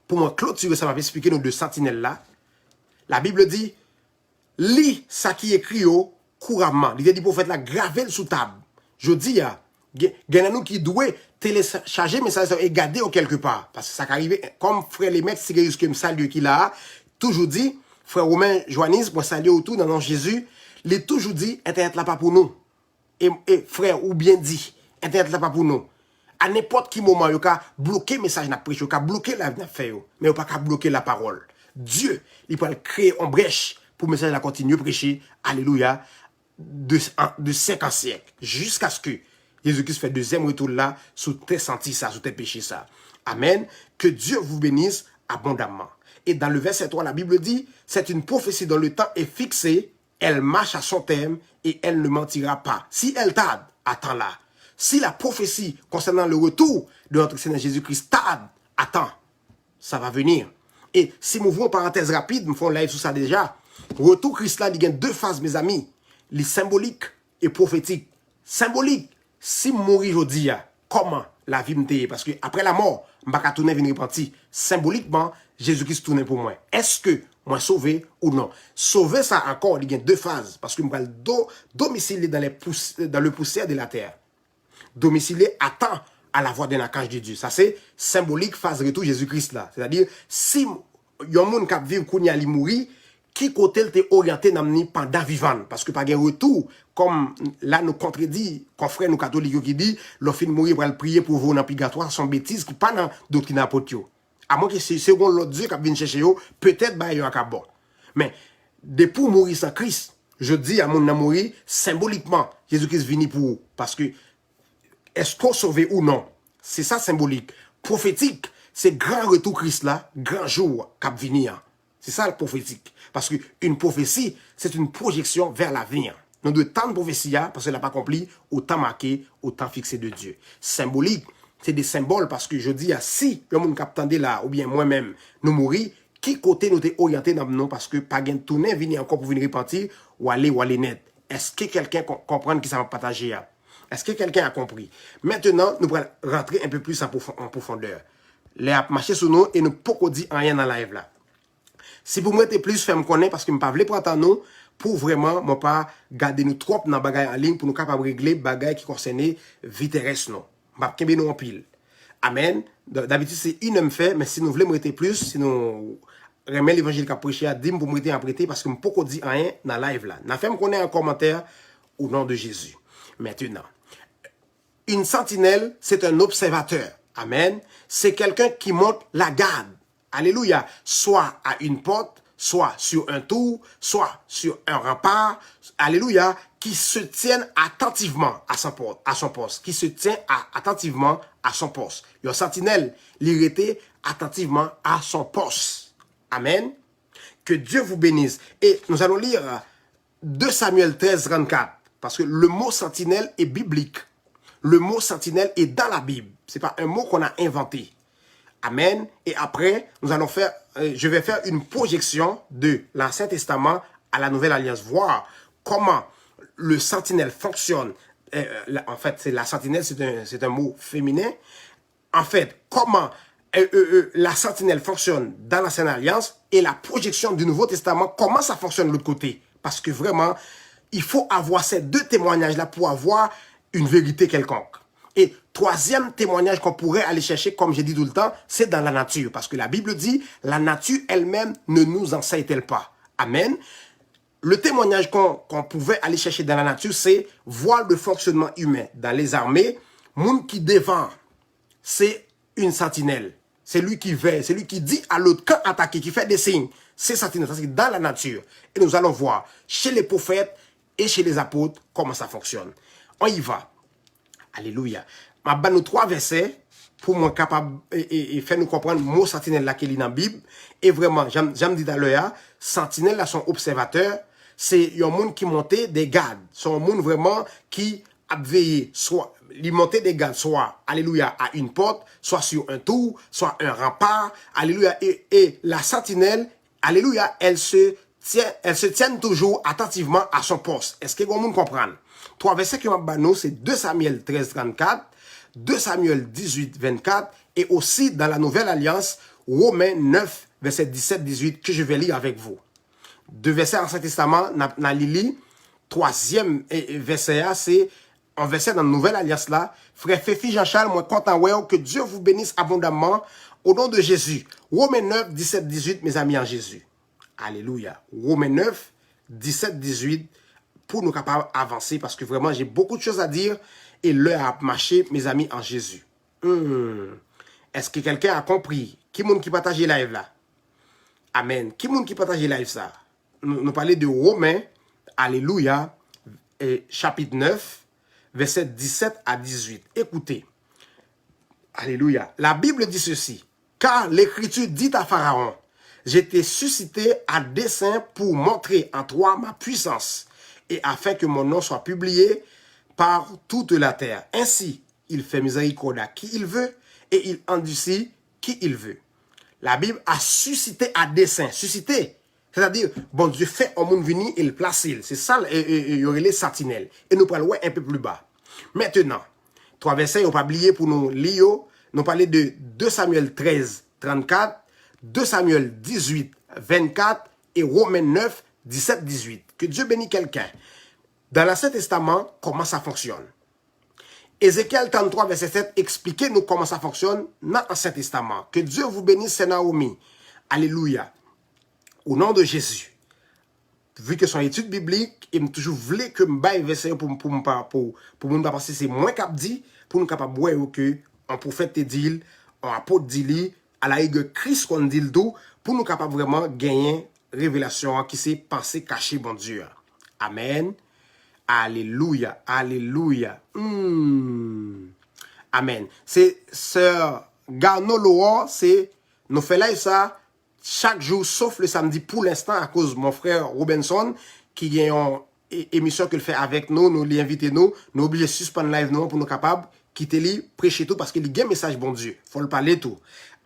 S1: pour moi clôturer, ça m'a expliqué nos deux sentinelles là. La Bible dit, lis ça qui est écrit couramment. Il dit, prophète là, gravez sous table. Je dis, il y a nous qui doivent télécharger message et garder quelque part. Parce que ça arrive, comme frère les maîtres, Sirius que me salue qui là, toujours dit, frère Romain Joannis, pour saluer autour dans le nom de Jésus, il est toujours dit, Internet là pas pour nous. Et frère, ou bien dit, Internet là pas pour nous. À n'importe quel moment, il a bloqué le message n'a prêché, il a bloqué la fait, mais il n'a pas bloqué la parole. Dieu, il peut créer une brèche pour le message à continuer à prêcher, alléluia, de 50 siècles, jusqu'à ce que Jésus-Christ fait deuxième retour là, sous tes sentis ça, sous tes péchés ça. Amen. Que Dieu vous bénisse abondamment. Et dans le verset 3, la Bible dit, c'est une prophétie dont le temps est fixé, elle marche à son terme et elle ne mentira pas. Si elle tarde, attends-la. Si la prophétie concernant le retour de notre Seigneur Jésus-Christ tarde, attends, ça va venir. Et si nous ouvrons une parenthèse rapide, nous faisons live sur ça déjà, retour Christ là, il y a deux phases, mes amis, les symboliques et prophétiques. Symbolique, si je mourir aujourd'hui, comment la vie me t'est? Parce que après la mort, je ne vais pas tourner venir repentir. Symboliquement, Jésus-Christ tourne pour moi. Est-ce que moi sauvé ou non? Sauver ça encore, il y a deux phases. Parce que je vais domicilier dans le poussière de la terre. Domicilier attend à la voix d'un archange de Dieu. Ça c'est symbolique phase retour Jésus-Christ là. C'est-à-dire, si y a un monde qui vit qu'on y a mourir, qui côté t'est orienté pendant vivant? Parce que pas de retour, comme là nous contredit, confrère nous catholiques qui dit, le fin mourir pour le prier pour vous dans le purgatoire, sont bêtises qui pas dans doctrine apôtre. À moins que c'est selon l'autre Dieu qui vient chercher peut-être bah il y a un bon. Mais depuis mourir sans Christ, je dis à mon mourir symboliquement, Jésus-Christ vient pour vous. Parce que est-ce qu'on sauvé ou non? C'est ça symbolique. Prophétique, c'est grand retour Christ là, grand jour cap venir. C'est ça le prophétique. Parce qu'une prophétie, c'est une projection vers l'avenir. Nous devons tant de prophétie parce qu'elle n'a pas accompli autant marqué, autant fixé de Dieu. Symbolique, c'est des symboles parce que je dis, si le monde qui là, ou bien moi-même, nous mourir, qui côté nous t'es orienté dans nous parce que pas gain tourner, venir encore pour venir repentir, ou aller net. Est-ce que quelqu'un comprend qui ça va partager? Est-ce que quelqu'un a compris? Maintenant, nous allons rentrer un peu plus en profondeur. Les a marché sur nous et nous ne pouvons pas dire rien dans la live là. Si vous mettez plus, faites me connaître parce que je ne peux pas prendre nous pour vraiment ne pas garder nous trop dans les bagages en ligne pour nous capables de régler les bagages qui concernent vie terrestre. Je ne peux pas nous en pile. Amen. D'habitude, c'est une fait, mais si nous voulons mettez plus, si nous remet l'évangile qu'a prêché à dim pour mettez en prêter parce que je ne peux pas dire rien dans la live là. N'a fait me connaître un commentaire au nom de Jésus. Maintenant, une sentinelle, c'est un observateur. Amen. C'est quelqu'un qui monte la garde. Alléluia. Soit à une porte, soit sur un tour, soit sur un rempart. Alléluia. Qui se tiennent attentivement à son poste. Qui se tient attentivement à son poste. Une sentinelle, l'irrité attentivement à son poste. Amen. Que Dieu vous bénisse. Et nous allons lire 2 Samuel 13, 34. Parce que le mot sentinelle est biblique. Le mot sentinelle est dans la Bible. Ce n'est pas un mot qu'on a inventé. Amen. Et après, nous allons faire, je vais faire une projection de l'Ancien Testament à la Nouvelle Alliance. Voir comment le sentinelle fonctionne. En fait, la sentinelle, c'est un mot féminin. En fait, comment la sentinelle fonctionne dans l'Ancienne Alliance et la projection du Nouveau Testament, comment ça fonctionne de l'autre côté. Parce que vraiment, il faut avoir ces deux témoignages-là pour avoir une vérité quelconque. Et troisième témoignage qu'on pourrait aller chercher, comme j'ai dit tout le temps, c'est dans la nature. Parce que la Bible dit, la nature elle-même ne nous enseigne-t-elle pas. Amen. Le témoignage qu'on pouvait aller chercher dans la nature, c'est voir le fonctionnement humain. Dans les armées, monde qui défend, c'est une sentinelle. C'est lui qui veille, c'est lui qui dit à l'autre quand attaquer, qui fait des signes. C'est sentinelle, c'est dans la nature. Et nous allons voir chez les prophètes et chez les apôtres comment ça fonctionne. On y va. Alléluia. Je vais nous 3 versets pour moi capable et faire nous comprendre le mot sentinelle là qui est dans la Bible. Et vraiment, j'aime dire tout à l'heure, sentinelle là, son observateur, c'est un monde qui montait des gardes. C'est un monde vraiment qui a veillé, soit il montait des gardes, soit, alléluia, à une porte, soit sur un tour, soit un rempart, alléluia. Et la sentinelle, alléluia, elle se tient toujours attentivement à son poste. Est-ce que vous monde comprendre? 3 versets qui m'ont c'est 2 Samuel 13, 34, 2 Samuel 18, 24, et aussi dans la Nouvelle Alliance, Romains 9, verset 17, 18, que je vais lire avec vous. 2 versets Ancien Testament, na lili, 3e verset, c'est un verset dans la Nouvelle Alliance là, frère Féfi Jean-Charles, moi content, ouais, que Dieu vous bénisse abondamment au nom de Jésus. Romains 9, 17, 18, mes amis en Jésus. Alléluia. Romains 9, 17, 18, pour nous capables d'avancer, parce que vraiment, j'ai beaucoup de choses à dire, et l'heure a marché, mes amis en Jésus. Est-ce que quelqu'un a compris? Qui monde qui partage le live là? Amen. Qui monde qui partage le live ça? Nous parlons de Romains, alléluia, chapitre 9, verset 17 à 18. Écoutez. Alléluia. La Bible dit ceci. Car l'Écriture dit à Pharaon, j'étais suscité à dessein pour montrer en toi ma puissance et afin que mon nom soit publié par toute la terre. Ainsi, il fait miséricorde à qui il veut et il endurcit qui il veut. La Bible a suscité à dessein. Suscité. C'est-à-dire, bon Dieu fait au monde venir et le placer. C'est ça, il y aurait les sentinelles. Et nous parlons un peu plus bas. Maintenant, 3 versets, on va pas oublier pour nous lire. Nous parlons de 2 Samuel 13, 34, 2 Samuel 18, 24 et Romains 9, 17, 18. Que Dieu bénisse quelqu'un. Dans l'Ancien Testament, comment ça fonctionne? Ézéchiel 33, verset 7, expliquez-nous comment ça fonctionne dans l'Ancien Testament. Que Dieu vous bénisse, c'est Naomi. Alléluia. Au nom de Jésus. Vu que son étude biblique, il me toujours voulu que me baille verset pour nous passer c'est moins cap dit pour nous capable voir que un prophète te dit, un apôtre dit à la rigueur Christ qu'on dit tout pour nous capable vraiment gagner révélation qui s'est pensé caché bon Dieu. Amen. Alléluia. Alléluia. Amen. C'est sœur Garno Laurent, c'est nous fait là ça chaque jour, sauf le samedi, pour l'instant, à cause de mon frère Robinson, qui a émission que le fait avec nous, nous l'inviter nous obligés de suspendre live nous pour nous capables quitter lui prêcher tout parce qu'il y a un message bon Dieu. Faut le parler tout.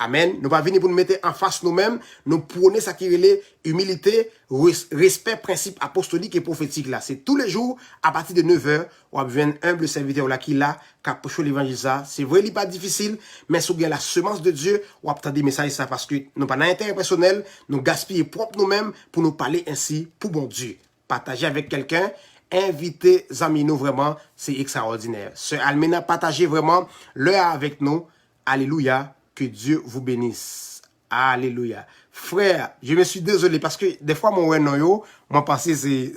S1: Amen. Nous pas venir pour nous mettre en face nous-mêmes, nous prôner ça qui est humilité, respect, principe apostolique et prophétique là. C'est tous les jours à partir de 9h, on va un humble serviteur là qui là qui prêche l'évangile ça. C'est vrai, il n'est pas difficile, mais si vous avez la semence de Dieu, on va entendre des messages ça parce que nous pas d'intérêt personnel, nous gaspiller propre nous-mêmes pour nous parler ainsi pour bon Dieu. Partager avec quelqu'un, inviter amis nous vraiment, c'est extraordinaire. Sœur Almena, partagez vraiment l'heure avec nous. Alléluia. Que Dieu vous bénisse. Alléluia. Frère, je me suis désolé parce que des fois, mon non, moi passé c'est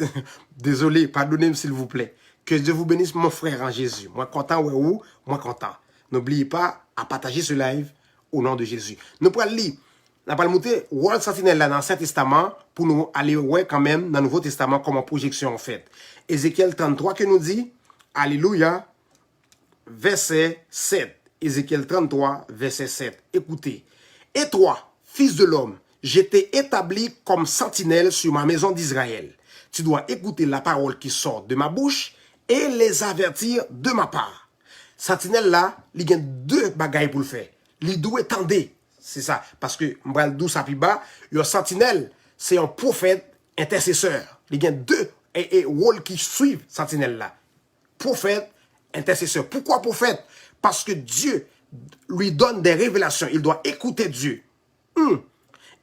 S1: désolé, pardonnez-moi s'il vous plaît. Que Dieu vous bénisse, mon frère en Jésus. Moi content, ouais, ou, moi content. N'oubliez pas à partager ce live au nom de Jésus. Nous pourrons lire, nous allons monter World Sentinel là dans l'Ancien Testament pour nous aller ouais quand même dans le Nouveau Testament comme en projection en fait. Ézéchiel 33 que nous dit, Alléluia, verset 7. Ézéchiel 33, verset 7. Écoutez. Et toi, fils de l'homme, je t'ai établi comme sentinelle sur ma maison d'Israël. Tu dois écouter la parole qui sort de ma bouche et les avertir de ma part. Sentinelle là, il y a deux bagailles pour le faire. Il doit tendre. C'est ça. Parce que, m'bral ça pi bas, un sentinelle, c'est un prophète intercesseur. Il y a deux rôles qui suivent sentinelle là. Prophète, intercesseur. Pourquoi prophète? Parce que Dieu lui donne des révélations. Il doit écouter Dieu.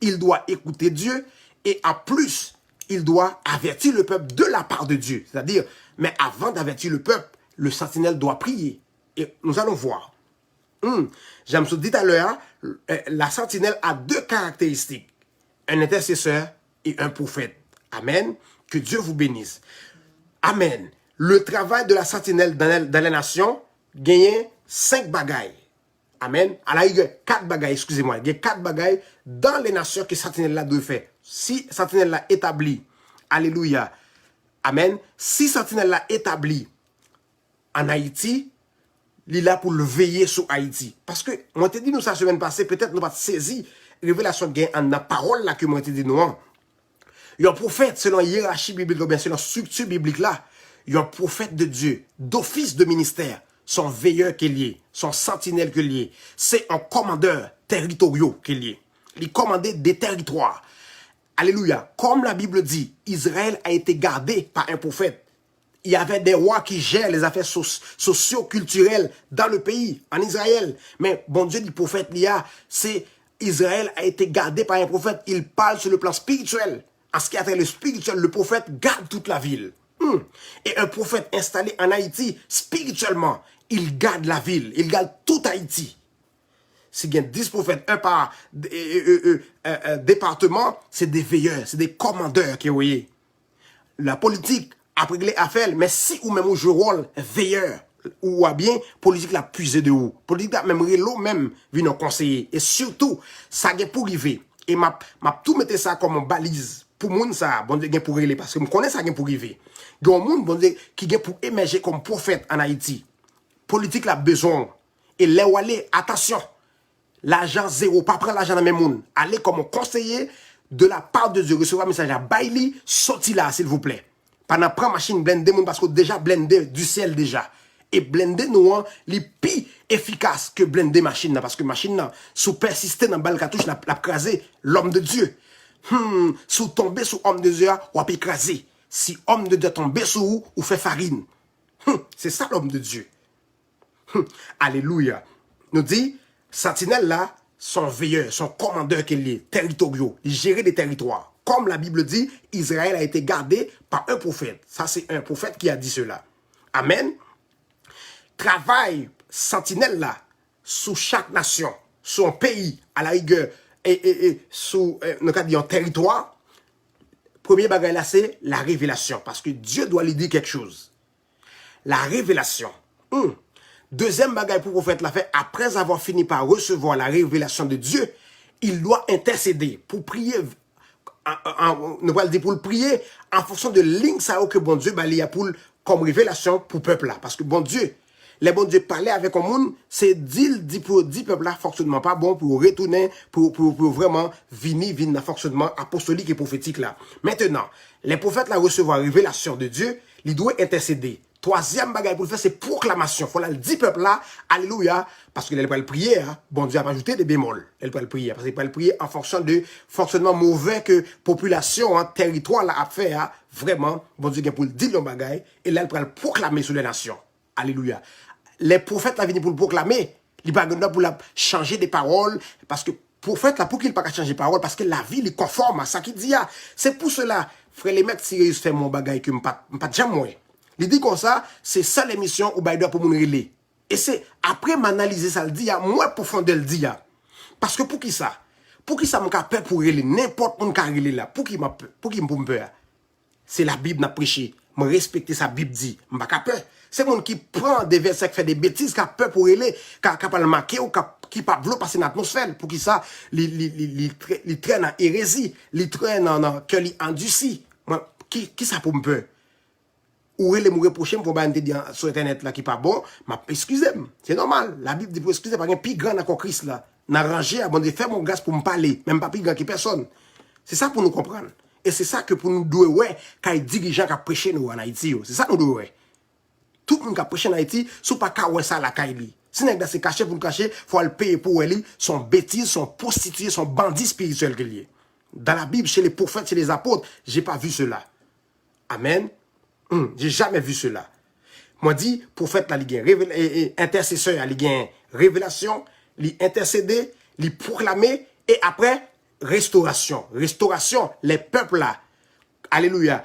S1: Il doit écouter Dieu et en plus, il doit avertir le peuple de la part de Dieu. C'est-à-dire, mais avant d'avertir le peuple, le sentinelle doit prier. Et nous allons voir. J'aime ce dit à l'heure, la sentinelle a deux caractéristiques. Un intercesseur et un prophète. Amen. Que Dieu vous bénisse. Amen. Le travail de la sentinelle dans les nations gagne 5 bagailles. Amen. Alors, il y a 4 bagailles, excusez-moi. Il y a 4 bagailles dans les nations que sentinelle là doit faire. Si sentinelle là établi, alléluia, amen. Si sentinelle là établi en Haïti, il est là pour le veiller sur Haïti. Parce que, moi, te dit nous ça semaine passée, peut-être nous pas saisi révélation de gain en la parole là que moi te dit nous. Il y a un prophète, selon la hiérarchie biblique, ou bien selon la structure biblique là, il y a un prophète de Dieu, d'office de ministère. Son veilleur qu'il y est, son sentinelle qu'il y est, c'est un commandeur territorial qu'il y est. Il commandait des territoires. Alléluia. Comme la Bible dit, Israël a été gardé par un prophète. Il y avait des rois qui gèrent les affaires socio-culturelles dans le pays, en Israël. Mais bon Dieu dit prophète, c'est Israël a été gardé par un prophète. Il parle sur le plan spirituel. En ce qui a trait le spirituel, le prophète garde toute la ville. Et un prophète installé en Haïti, spirituellement, il garde la ville, il garde tout Haïti. S'il y a 10 prophètes, un par département, c'est des veilleurs, c'est des commandeurs qui voyez. La politique a réglé affaire, mais si ou même je rôle veilleur, ou bien politique l'a puisé de où. Politique a même relo même vient conseiller. Et surtout, ça est pour arriver. Et m'a tout mettre ça comme une balise. Pour moun ça, bon Dieu pour régler, parce que je connais ça pour arriver. Il y a un monde bon Dieu qui vient pour émerger comme prophète en Haïti. Politique la besoin. Et là où aller, attention, l'argent zéro, pas prendre l'argent dans mes monde. Allez comme conseiller de la part de Dieu, recevoir un message à Bailey, sorti là, s'il vous plaît. Pas n'a prendre machine blender monde parce que déjà blender du ciel déjà. Et blender nous, les plus efficace que blender machine parce que machine sous persister dans balle cartouche la craser l'homme de Dieu. Sous tomber sous homme de Dieu, ou pas écraser. Si homme de Dieu tombe sous vous, ou fait farine. C'est ça l'homme de Dieu. Alléluia. Nous dit, sentinelle là, son veilleur, son commandeur qu'il est, territoriaux, il gérait des territoires. Comme la Bible dit, Israël a été gardé par un prophète. Ça, c'est un prophète qui a dit cela. Amen. Travail sentinelle là, sous chaque nation, sous un pays, à la rigueur, et sous un territoire. Premier bagage là, c'est la révélation. Parce que Dieu doit lui dire quelque chose. La révélation. Deuxième bagage pour le prophète l'a fait, après avoir fini par recevoir la révélation de Dieu, il doit intercéder pour prier. Nous allons dire pour le prier en fonction de ligne ça que bon Dieu il y a pour comme révélation pour le peuple là. Parce que bon Dieu, les bon Dieu parlaient avec un monde, c'est dit pour dire peuple là fonctionnement pas bon pour retourner pour vraiment venir dans le fonctionnement apostolique et prophétique là. Maintenant, les prophètes là recevoir révélation de Dieu, ils doivent intercéder. Troisième bagage pour le faire, c'est proclamation. Il faut le dire peuple là, alléluia, parce qu'il va le prier, hein. Bon Dieu a ajouté des bémols. Elle peut le prier, parce qu'il peut le prier en fonction de fonctionnement mauvais que population, hein, territoire là a fait, hein. Vraiment, bon Dieu a pour le dire le bagage, et là, il peut le proclamer sur les nations. Alléluia. Les prophètes là viennent pour le proclamer. Ils ne pas pour changer des paroles, parce que prophète là, pour qu'il ne pas changer des paroles, parce que la vie est conforme à ça qu'il dit. C'est pour cela, frère les mecs, si ils font mon bagage que je ne pas jamais moi. Il dit comme ça, c'est ça l'émission où Baïda pour mon relais. Et c'est après m'analyser ça le dit, moi profondeur le dit. Parce que pour qui ça? Pour qui ça m'a peur pour relais? N'importe où m'a relais là. Pour qui m'a peur? C'est la Bible n'a prêché. Moi respecter sa Bible dit, m'a peur. C'est mon qui prend des versets qui fait des bêtises, qui a peur pour relais, qui a pas le marquer ou qui pas vouloir passer dans l'atmosphère. Pour qui ça? Il traîne en hérésie, il traîne en que il endurci. Moi qui ça pour me peur? Ou les me reprocher pour pas dire sur internet là qui pas bon, excusez-moi, c'est normal. La Bible dit pour excuser par un plus grand encore Christ là, n'a rangé à bon de faire mon grâce pour me parler, même pas plus grand que personne. C'est ça pour nous comprendre. Et c'est ça que pour nous doit ouais, quand les dirigeants qui prêché nous en Haïti, c'est ça nous doit ouais. Tout le monde qui a prêché en Haïti, sous pas qu'à ouais ça la caille. Si n'est que c'est caché pour le cacher, faut le payer pour elle, son bêtise, son prostituée, son bandit spirituel qu'il y est. Dans la Bible, chez les prophètes, chez les apôtres, j'ai pas vu cela. Amen. J'ai jamais vu cela. Moi dit, prophète, là, il intercesseur, il y a révélation, il intercéder, il proclamer, et après, restauration. Restauration, les peuples là, alléluia,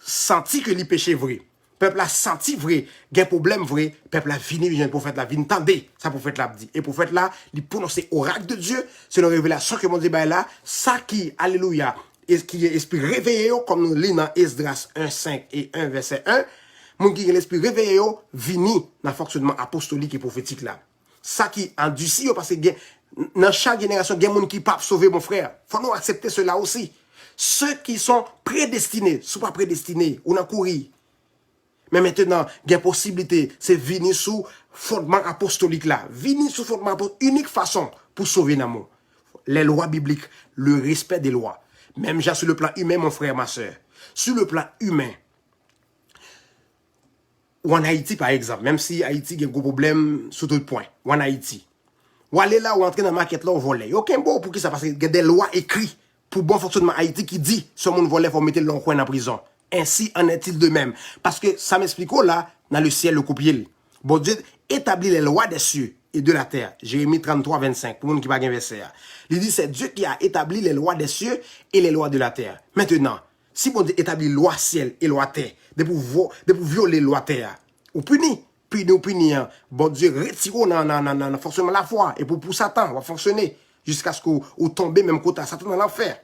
S1: senti que les péchés vrai. Peuple a senti vrai, il problème vrai, peuple a fini, le prophète là, vient tendez, ça prophète là dit. Et prophète là, il prononce oracle de Dieu, c'est la révélation que mon Dieu est là, ça qui, alléluia, qui est esprit réveillé, comme nous lisons dans Esdras 1:5 et 1 verset 1, mon qui est l'esprit réveillé, vini dans le fonctionnement apostolique et prophétique là. Ça qui endurci, parce que dans chaque génération, il y a des gens qui ne peuvent pas sauver mon frère. Il faut nous accepter cela aussi. Ceux qui sont prédestinés, ne sont pas prédestinés, ou n'ont courir. Mais maintenant, il y a une possibilité, c'est venir sous fondement apostolique là. Venir sous fondement apostolique, unique façon pour sauver l'amour. Les lois bibliques, le respect des lois. Même déjà sur le plan humain, mon frère, ma soeur. Sur le plan humain, ou en Haïti, par exemple, même si Haïti a un gros problème sur tout point, ou en Haïti, ou aller là, ou entrer dans la market là, ou voler. Il n'y a aucun bon pour qui ça, parce qu'il y a des lois écrites pour bon fonctionnement Haïti qui dit, si on voler, il faut mettre le coin en prison. Ainsi en est-il de même. Parce que ça m'explique là, dans le ciel, le copier. Bon Dieu établit les lois des cieux et de la terre. Jérémie 33, 25, pour le monde qui n'a pas verset. Il dit, c'est Dieu qui a établi les lois des cieux et les lois de la terre. Maintenant, si bon Dieu établit loi ciel et loi terre, de pour violer loi terre, ou puni. Bon Dieu retire dans fonctionnement la foi. Et pour Satan, on va fonctionner jusqu'à ce qu'on tombe même côté à Satan dans l'enfer.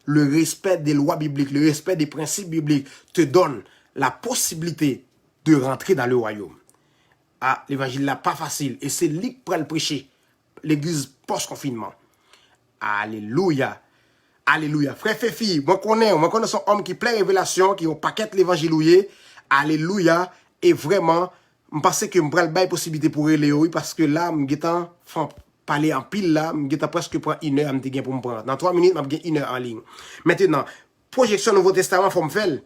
S1: Le respect des lois bibliques, le respect des principes bibliques te donne la possibilité de rentrer dans le royaume. Ah, l'évangile là pas facile. Et c'est lui qui prend le prêcher. L'église post-confinement. Alléluia. Alléluia. Frère Féfi, moi connais son homme qui plein révélation, qui ont paquet l'évangile. Alléluia. Et vraiment, je pense que je prends le possibilité pour aller parce que là, je vais parler en pile là, je vais presque prendre 1 heure pour me prendre. Dans 3 minutes, je vais 1 heure en ligne. Maintenant, projection Nouveau Testament, il faut me faire.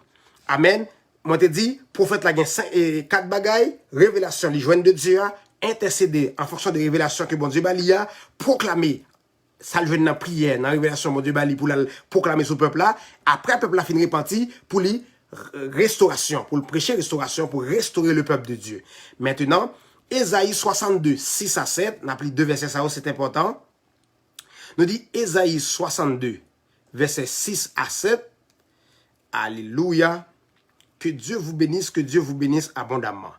S1: Amen. Moi, te dit, prophète là, il y a 4 bagailles, révélation, les joints de Dieu, intercéder en fonction des révélations que bon Dieu a, proclamer. Ça le dans la prière, dans la révélation, mon Dieu bali pour proclamer ce peuple là. Après, le peuple a fini repenti pour lui restauration, pour le prêcher restauration, pour restaurer le peuple de Dieu. Maintenant, Ésaïe 62, 6 à 7, on a pris 2 versets, ça c'est important. Nous dit Ésaïe 62, versets 6 à 7. Alléluia. Que Dieu vous bénisse abondamment.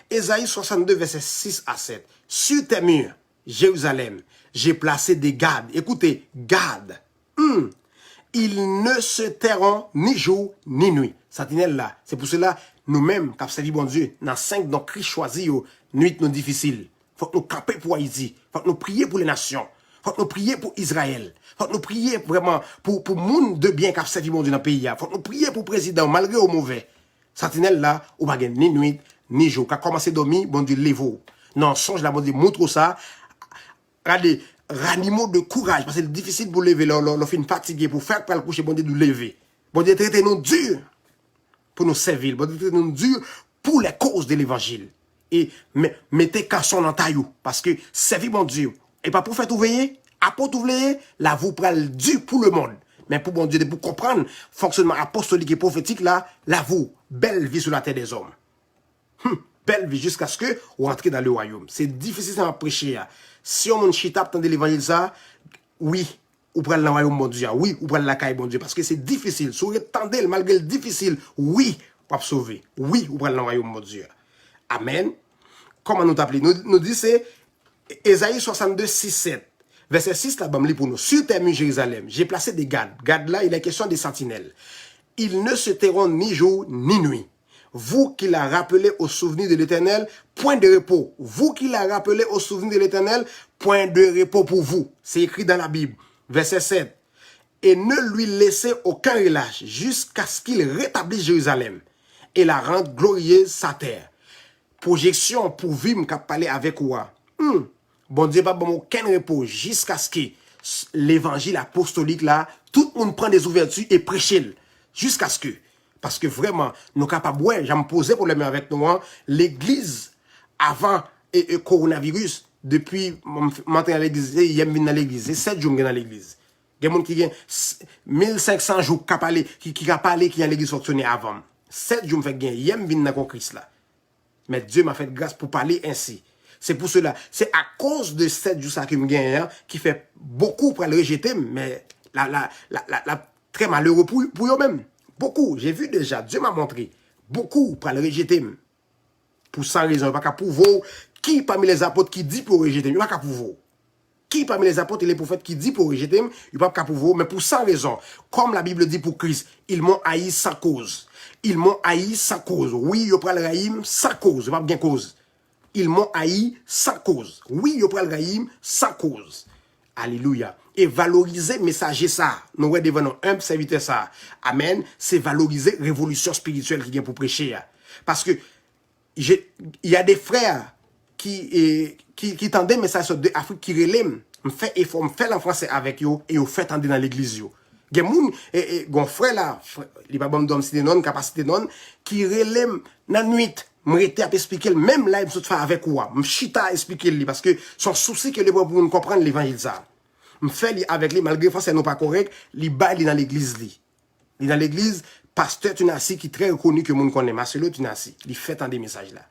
S1: Ésaïe 62, versets 6 à 7. Sur tes murs, Jérusalem, j'ai placé des gardes. Écoutez, gardes. Ils ne se tairont ni jour ni nuit. Sentinelle là. C'est pour cela, nous-mêmes, qui avons servi bon Dieu, dans 5 dans Christ choisi, nuit nous difficile. Faut que nous camper pour Haïti. Faut que nous prier pour les nations. Faut que nous prier pour Israël. Faut que nous prier vraiment pour le monde de bien qui a servi bon Dieu dans le pays. Faut que nous prier pour le président, malgré au mauvais. Sentinelle là, ou pas ni nuit, ni jour. Quand commencé à dormir, bon Dieu, lève-vous. Non, songe là, bon Dieu, montre ça. Regardez, ranimaux de courage, parce que c'est difficile pour lever, l'on fait une fatigue pour faire pour le coucher, bon Dieu, nous lever. Bon Dieu, traitez-nous dur pour nous servir. Bon Dieu, traitez-nous dur pour les causes de l'évangile. Et mettez casson dans taillou, parce que servir bon Dieu, et pas pour faire tout veiller, apôtre ouvrier, là, vous prenez dur pour le monde. Mais pour bon Dieu, pour comprendre le fonctionnement apostolique et prophétique, là, vous, belle vie sur la terre des hommes. Belle vie jusqu'à ce que vous rentrez dans le royaume. C'est difficile à prêcher. Si on chita pour entendre l'évangile, ça, oui, ou prenez le royaume, bon Dieu. Oui, ou prenez la caille, bon Dieu. Parce que c'est difficile. Si vous attendez, malgré le difficile, oui, pour sauver. Oui, ou prenez le royaume, bon Dieu. Amen. Comment nous t'appeler? Nous dit c'est Ésaïe 62, 6, 7. Verset 6, là-bas, pour nous. Sur tes murs, Jérusalem, j'ai placé des gardes. Gardes là, il est question des sentinelles. Ils ne se tairont ni jour ni nuit. Vous qui l'a rappelé au souvenir de l'Éternel, point de repos. Vous qui l'a rappelé au souvenir de l'Éternel, point de repos pour vous. C'est écrit dans la Bible. Verset 7. Et ne lui laissez aucun relâche jusqu'à ce qu'il rétablisse Jérusalem et la rende glorieuse sa terre. Projection pour vivre qu'a parlé avec moi. Bon Dieu, pas bon aucun repos jusqu'à ce que l'évangile apostolique là, tout le monde prend des ouvertures et prêche jusqu'à ce que, parce que vraiment, nous capables, ouais, j'ai me posé problème avec nous, l'église avant et coronavirus, depuis, m'entrer à l'église, hier, je dans l'église, c'est 7 jours que dans l'église. Il y a des gens qui ont 1500 jours qui ont parlé qui ont l'église fonctionner avant. 7 jours, je fais hier, je viens dans le Christ là. Mais Dieu m'a fait grâce pour parler ainsi. C'est pour cela. C'est à cause de 7 jours que je gagne, qui fait beaucoup pour le rejeter, mais très malheureux pour eux-mêmes. Beaucoup. J'ai vu déjà. Dieu m'a montré. Beaucoup pour le rejeter. Pour sans raison. Pas qu'à pouvoir. Qui parmi les apôtres qui dit pour rejeter? Il n'y a pas qu'à pouvoir. Qui parmi les apôtres et les prophètes qui dit pour rejeter? Il n'y a pas qu'à pouvoir. Mais pour sans raison. Comme la Bible dit pour Christ, ils m'ont haï sans cause. Ils m'ont haï sans cause. Oui, ils prennent le haïm sans cause. Pas bien cause. Ils m'ont haï sans cause. Oui, ils prennent le haïm sans cause. Alléluia. Et valoriser messager ça. Nous devons un serviteur ça. Amen. C'est valoriser révolution spirituelle qui vient pour prêcher. Parce que il y a des frères qui tendaient message de Afrique qui relèvent. Me fait effort, me fait en français avec eux et vous fait entendre dans l'église yo. Il y a des gens, frère là, il pas bon d'homme cité non, capacité non, qui relève dans la nuit. M'arrêter à expliquer même là, il me fait avec quoi. M'chita expliquer lui parce que son souci que les pour nous comprendre l'évangile ça. M'fait avec lui malgré français non pas correct, li bail dans l'église li. Il dans l'église pasteur Tunasi qui très reconnu que monde connaît, Marcelo Tunasi, il fait un des messages là.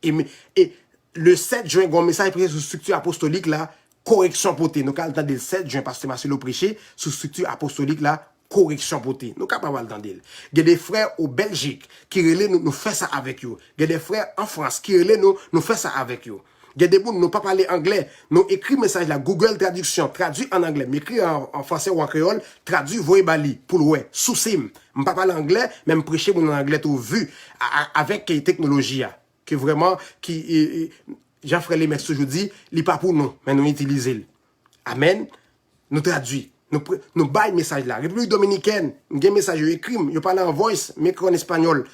S1: Et le 7 juin, un message prêché sur structure apostolique là, correction potée. Nous avons entendu le 7 juin, pasteur Marcelo prêché sur structure apostolique là, correction potée. Nous avons pas d'entendre. Il y a des frères au Belgique qui relèvent nous fait ça avec eux. Il y a des frères en France qui relèvent nous fait ça avec eux. Il y a des gens qui n'ont pas parlé anglais. Nous écrit message là, Google traduction, traduit en anglais, m'écrit en français ou en créole, traduit voyez bali pour le ouais, sous sim. Je ne pas parler anglais, même prêcher en anglais tout vu avec technologie que vraiment qui Jean-Frère Lemex toujours dit, il pas pour nous, mais nous utilisons. Amen. Nous traduit. Nous bail message là. République dominicaine, nous avons message écrit, yo parle en voice, mais en espagnol.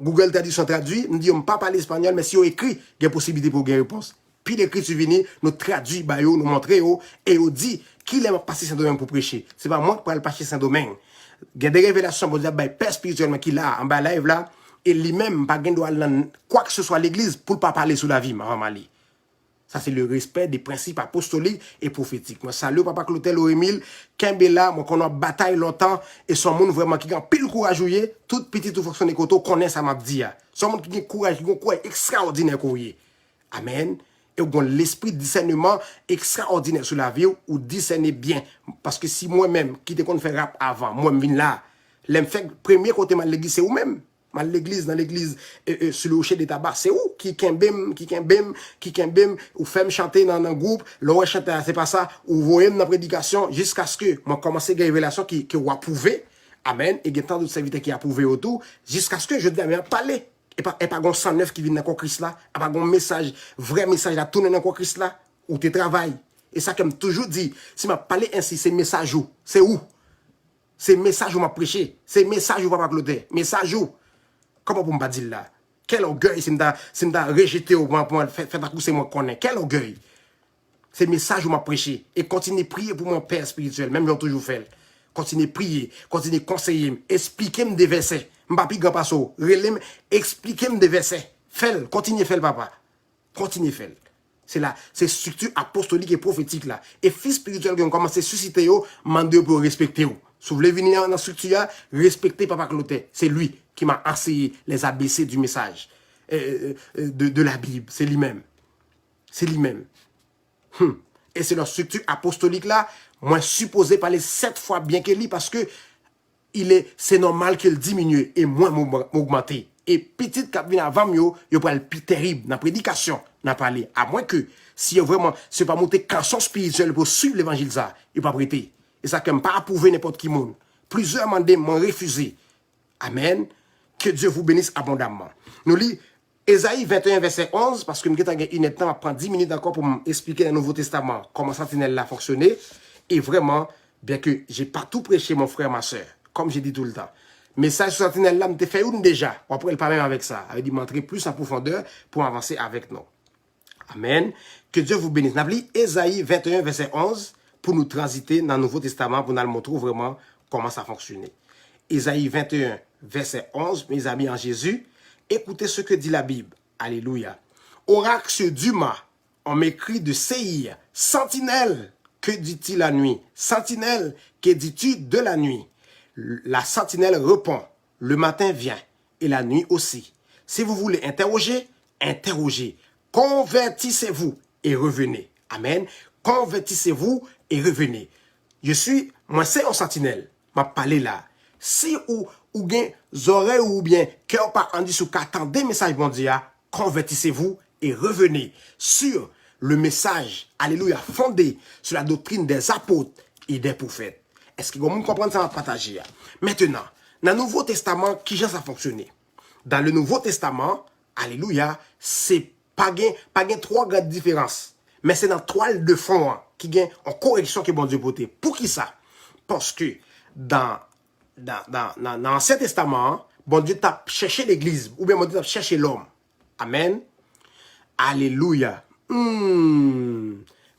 S1: Google traduction traduit, nous dit on pas parler espagnol mais si on écrit, il y a possibilité pour gagner réponse. Puis l'écriture vini, nous traduit ba yo, nous montrer yo et on dit qui l'aime passer Saint-Domingue pour prêcher. C'est pas moi qui parle passer Saint-Domingue. Il y a des révélations pour dire bah père spirituellement qui là en bas live là et lui-même pas gain droit quoi que ce soit l'église pour pas parler sous la vie Mali. Ça, c'est le respect des principes apostoliques et prophétiques. Moi, salut, papa Clotel Orémile, Kembela, moi, qu'on a bataille longtemps, et son monde vraiment qui a pile courage, toute petite fonction de koto, connaît ça m'a dit. Son monde qui a courage, qui a courage extraordinaire, Amen. Et on a l'esprit de discernement extraordinaire sur la vie, ou discerner bien. Parce que si moi-même, qui te compte faire rap avant, moi-même, viens là, l'aime fait premier côté de l'église, c'est vous-même. Dans l'église, sur le rocher de tabac, c'est où? Qui kembem, ou fait me chanter dans un groupe, l'on chante, c'est pas ça, ou voyez dans la prédication, jusqu'à ce que, moi, commencer à une révélation qui vous approuvé. Amen. Et il y a tant d'autres serviteurs qui approuvent autour, jusqu'à ce que je dis, mais parler. Et pas un 109 qui vient dans le Christ là, et pas un message, vrai message à tourner dans le Christ là, où tu travailles. Et ça, comme toujours dit, si m'a parlé ainsi, c'est message où? C'est où? C'est message où m'a prêché. C'est message où papa Claude. Message où? Comment pour me dire là? Quel orgueil, c'est me rejeté au moins pour moi, faire ta c'est moi connais. Quel orgueil. C'est le message que m'a prêché. Et continuez à prier pour mon père spirituel, même j'ai toujours fait. Continuez à prier, continuez à conseiller, expliquez-moi des versets. M'papi grand passo, relève, expliquez-moi des versets. Faites, continuez à faire papa. Continuez à faire. C'est là, c'est structure apostolique et prophétique là. Et fils spirituel qui ont commencé à susciter yo, mandé pour respecter yo. Si vous voulez venir dans la structure, respectez papa Clotet. C'est lui qui m'a enseigné les ABC du message de la Bible. C'est lui-même. C'est lui-même. Et c'est leur structure apostolique là, moi supposé parler 7 fois bien que lui parce que c'est normal qu'il diminue et moins m'augmenter. Et petit cap vient avant yo, yo pas le plus terrible dans la prédication, n'a parlé. À moins que, si vraiment, c'est pas monter canson spirituel pour suivre l'évangile ça, il pas prêter. Et ça comme pas approuver n'importe qui monde. Plusieurs mandés m'ont refusé. Amen. Que Dieu vous bénisse abondamment. Nous lisons Ésaïe 21, verset 11, parce que nous avons une temps à prendre 10 minutes encore pour m'expliquer dans le Nouveau Testament comment Sentinelle a fonctionné. Et vraiment, bien que j'ai pas tout prêché, mon frère, ma soeur, comme j'ai dit tout le temps. Message sur Sentinelle là, m'te fait une déjà. On pourrait pas même avec ça. Elle dit m'entrer plus en profondeur pour avancer avec nous. Amen. Que Dieu vous bénisse. Nous avons lu Ésaïe 21, verset 11, pour nous transiter dans le Nouveau Testament, pour nous montrer vraiment comment ça fonctionnait. Ésaïe 21, verset 11, mes amis en Jésus, écoutez ce que dit la Bible. Alléluia. Oracle d'Uma, on m'écrit de Séir. Sentinelle, que dit-il la nuit? Sentinelle, que dis-tu de la nuit? La sentinelle répond, le matin vient, et la nuit aussi. Si vous voulez interroger, interrogez. Convertissez-vous et revenez. Amen. Convertissez-vous et revenez. Moi c'est un sentinelle. M'a parlé là. Si ou bien oreilles ou bien cœur pas en dessous qu'attendez message bon Dieu, convertissez-vous et revenez sur le message, alléluia, fondé sur la doctrine des apôtres et des prophètes. Est-ce que vous comprenez ça à partager? Maintenant, dans le Nouveau Testament, qui ça fonctionné? Dans le Nouveau Testament, alléluia, c'est pas gain 3 grandes différences. Mais c'est dans 3 de fond qui gagne en correction que bon Dieu porté. Pour qui ça? Parce que dans l'Ancien Testament, bon Dieu t'a cherché l'église, ou bien bon Dieu t'a cherché l'homme. Amen. Alléluia.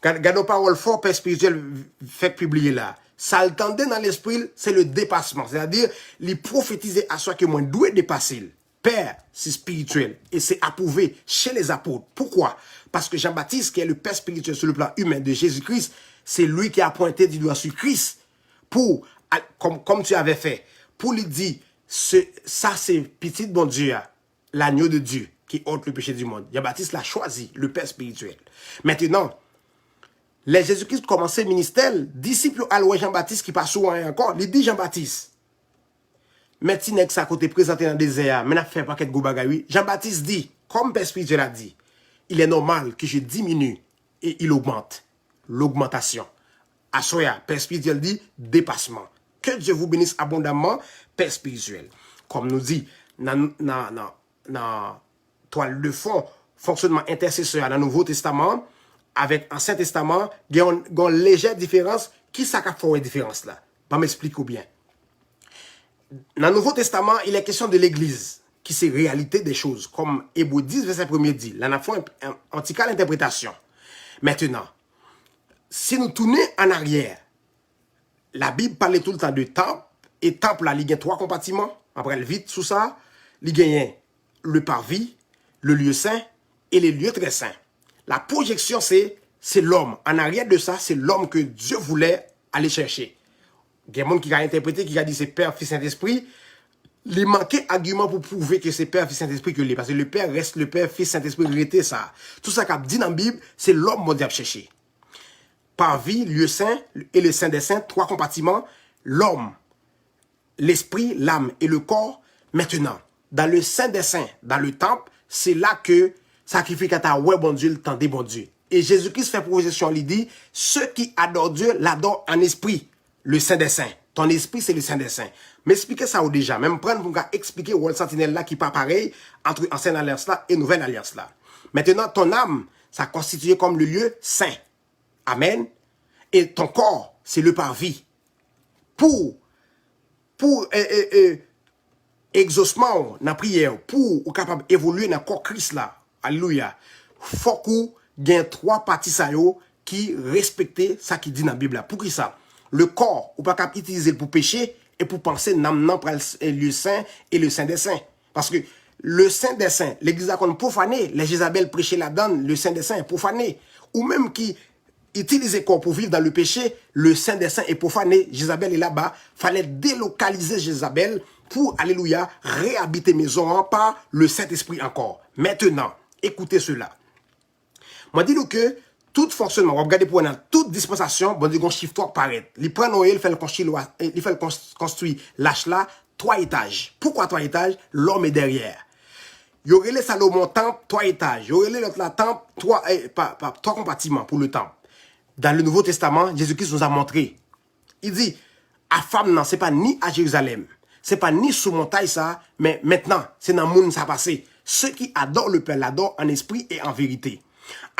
S1: Gardons nos paroles fort, Père spirituel, fait publier là. Ça le dans l'esprit, c'est le dépassement. C'est-à-dire, les prophétiser à soi que moi doit dépasser. Père, c'est spirituel. Et c'est approuvé chez les apôtres. Pourquoi? Parce que Jean-Baptiste, qui est le Père spirituel sur le plan humain de Jésus-Christ, c'est lui qui a pointé du doigt sur Christ pour, comme tu avais fait, pour lui dire, ça c'est petit bon Dieu, l'agneau de Dieu qui ôte le péché du monde. Jean-Baptiste l'a choisi, le Père spirituel. Maintenant, les Jésus-Christ commençait le ministère, disciples à Jean-Baptiste qui passe souvent encore, il dit Jean-Baptiste. Mais tu n'es que ça côté présenté dans le désert, mais n'a fait pas quelque bagaille. Jean-Baptiste dit, comme Père spirituel a dit, il est normal que je diminue et il augmente. L'augmentation. À Soya, Père spirituel dit dépassement. Que Dieu vous bénisse abondamment, Père spirituel. Comme nous dit, dans toile de fond, fonctionnement intercesseur dans le Nouveau Testament, avec l'Ancien Testament, il y a une légère différence. Qui ça a fait une différence là? Pas m'expliquer bien. Dans le Nouveau Testament, il est question de l'Église, qui c'est réalité des choses, comme Hébreux 10, verset 1 dit. Là, on a fait un petit cas d'interprétation. Maintenant, si nous tournons en arrière, la Bible parlait tout le temps de temple, et temple, là, il y a 3 compartiments. Après, vite, sous ça, il y a le parvis, le lieu saint et les lieux très saints. La projection, c'est l'homme. En arrière de ça, c'est l'homme que Dieu voulait aller chercher. Il y a des gens qui ont interprété, qui a dit c'est Père, Fils, Saint-Esprit. Il manquait argument pour prouver que c'est Père, Fils, Saint-Esprit que l'est. Parce que le Père reste le Père, Fils, Saint-Esprit, reste ça. Tout ça qu'a dit dans la Bible, c'est l'homme qu'on doit chercher. Parvis, lieu saint et le saint des saints, 3 compartiments. L'homme, l'esprit, l'âme et le corps. Maintenant, dans le saint des saints, dans le temple, c'est là que sacrificateur, ouais, bon Dieu, le temps des bon Dieu. Et Jésus-Christ fait proposition, il dit, ceux qui adorent Dieu l'adorent en esprit. Le Saint des Saints. Ton esprit, c'est le Saint des Saints. M'expliquez ça ou déjà. Même prendre pour expliquer où le sentinelle là qui pas pareil entre ancienne alliance là et nouvelle alliance là. Maintenant, ton âme, ça constitue comme le lieu saint. Amen. Et ton corps, c'est le parvis. Pour exaucement, dans la prière, pour être capable d'évoluer dans le corps Christ là. Alléluia. Faut qu'on gagne 3 parties ça yo qui respectent ça qui dit dans la Bible là. Pour qui ça? Le corps, ou pas capable utiliser pour pécher et pour penser nan pour le saint et le saint des saints. Parce que le saint des saints, l'église a qu'on profané, les Jézabel prêchaient là-dedans, le saint des saints est profané. Ou même qui utilise le corps pour vivre dans le péché, le saint des saints est profané, Jézabel est là-bas, fallait délocaliser Jézabel pour, alléluia, réhabiter maison par le Saint-Esprit encore. Maintenant, écoutez cela. Moi, dis-nous que tout fonctionnement, on va regarder pour toute dispensation, bon, dit qu'on chiffre 3 paraît. Il prend Noël, il fait le construire l'âge là, 3 étages. Pourquoi 3 étages? L'homme est derrière. Il y aurait les Salomon temple, 3 étages. Il y aurait l'autre la temple, 3 compartiments pour le temple. Dans le Nouveau Testament, Jésus-Christ nous a montré. Il dit, à femme, non, c'est pas ni à Jérusalem. C'est pas ni sous montagne ça, mais maintenant, c'est dans le monde ça passé. Ceux qui adorent le Père l'adorent en esprit et en vérité.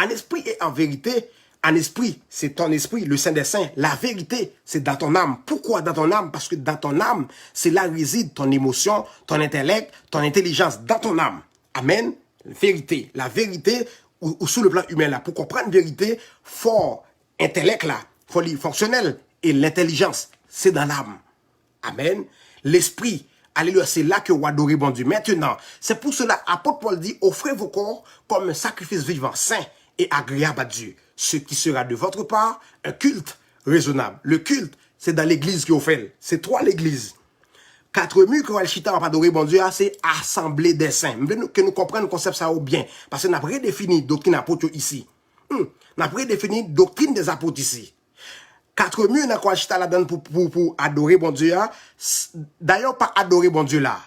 S1: En esprit et en vérité, en esprit, c'est ton esprit, le Saint des Saints. La vérité, c'est dans ton âme. Pourquoi dans ton âme? Parce que dans ton âme, c'est là réside ton émotion, ton intellect, ton intelligence, dans ton âme. Amen. Vérité. La vérité, ou sous le plan humain là. Pour comprendre la vérité, fort intellect là, folie fonctionnelle et l'intelligence, c'est dans l'âme. Amen. L'esprit, alléluia, c'est là que vous adorez bon Dieu. Maintenant, c'est pour cela, apôtre Paul dit, offrez vos corps comme un sacrifice vivant, saint et agréable à Dieu. Ce qui sera de votre part un culte raisonnable. Le culte, c'est dans l'église qu'on fait. C'est 3 l'église. 4 murs que le chita va adorer bon Dieu, c'est assemblée des saints. Que nous comprenions le concept ça au bien. Parce que nous avons redéfini doctrine apôtre ici. Nous avons redéfini doctrine des apôtres ici. 4 murs dans quoi chita là-dedans pour adorer bon Dieu. D'ailleurs, pas adorer bon Dieu là.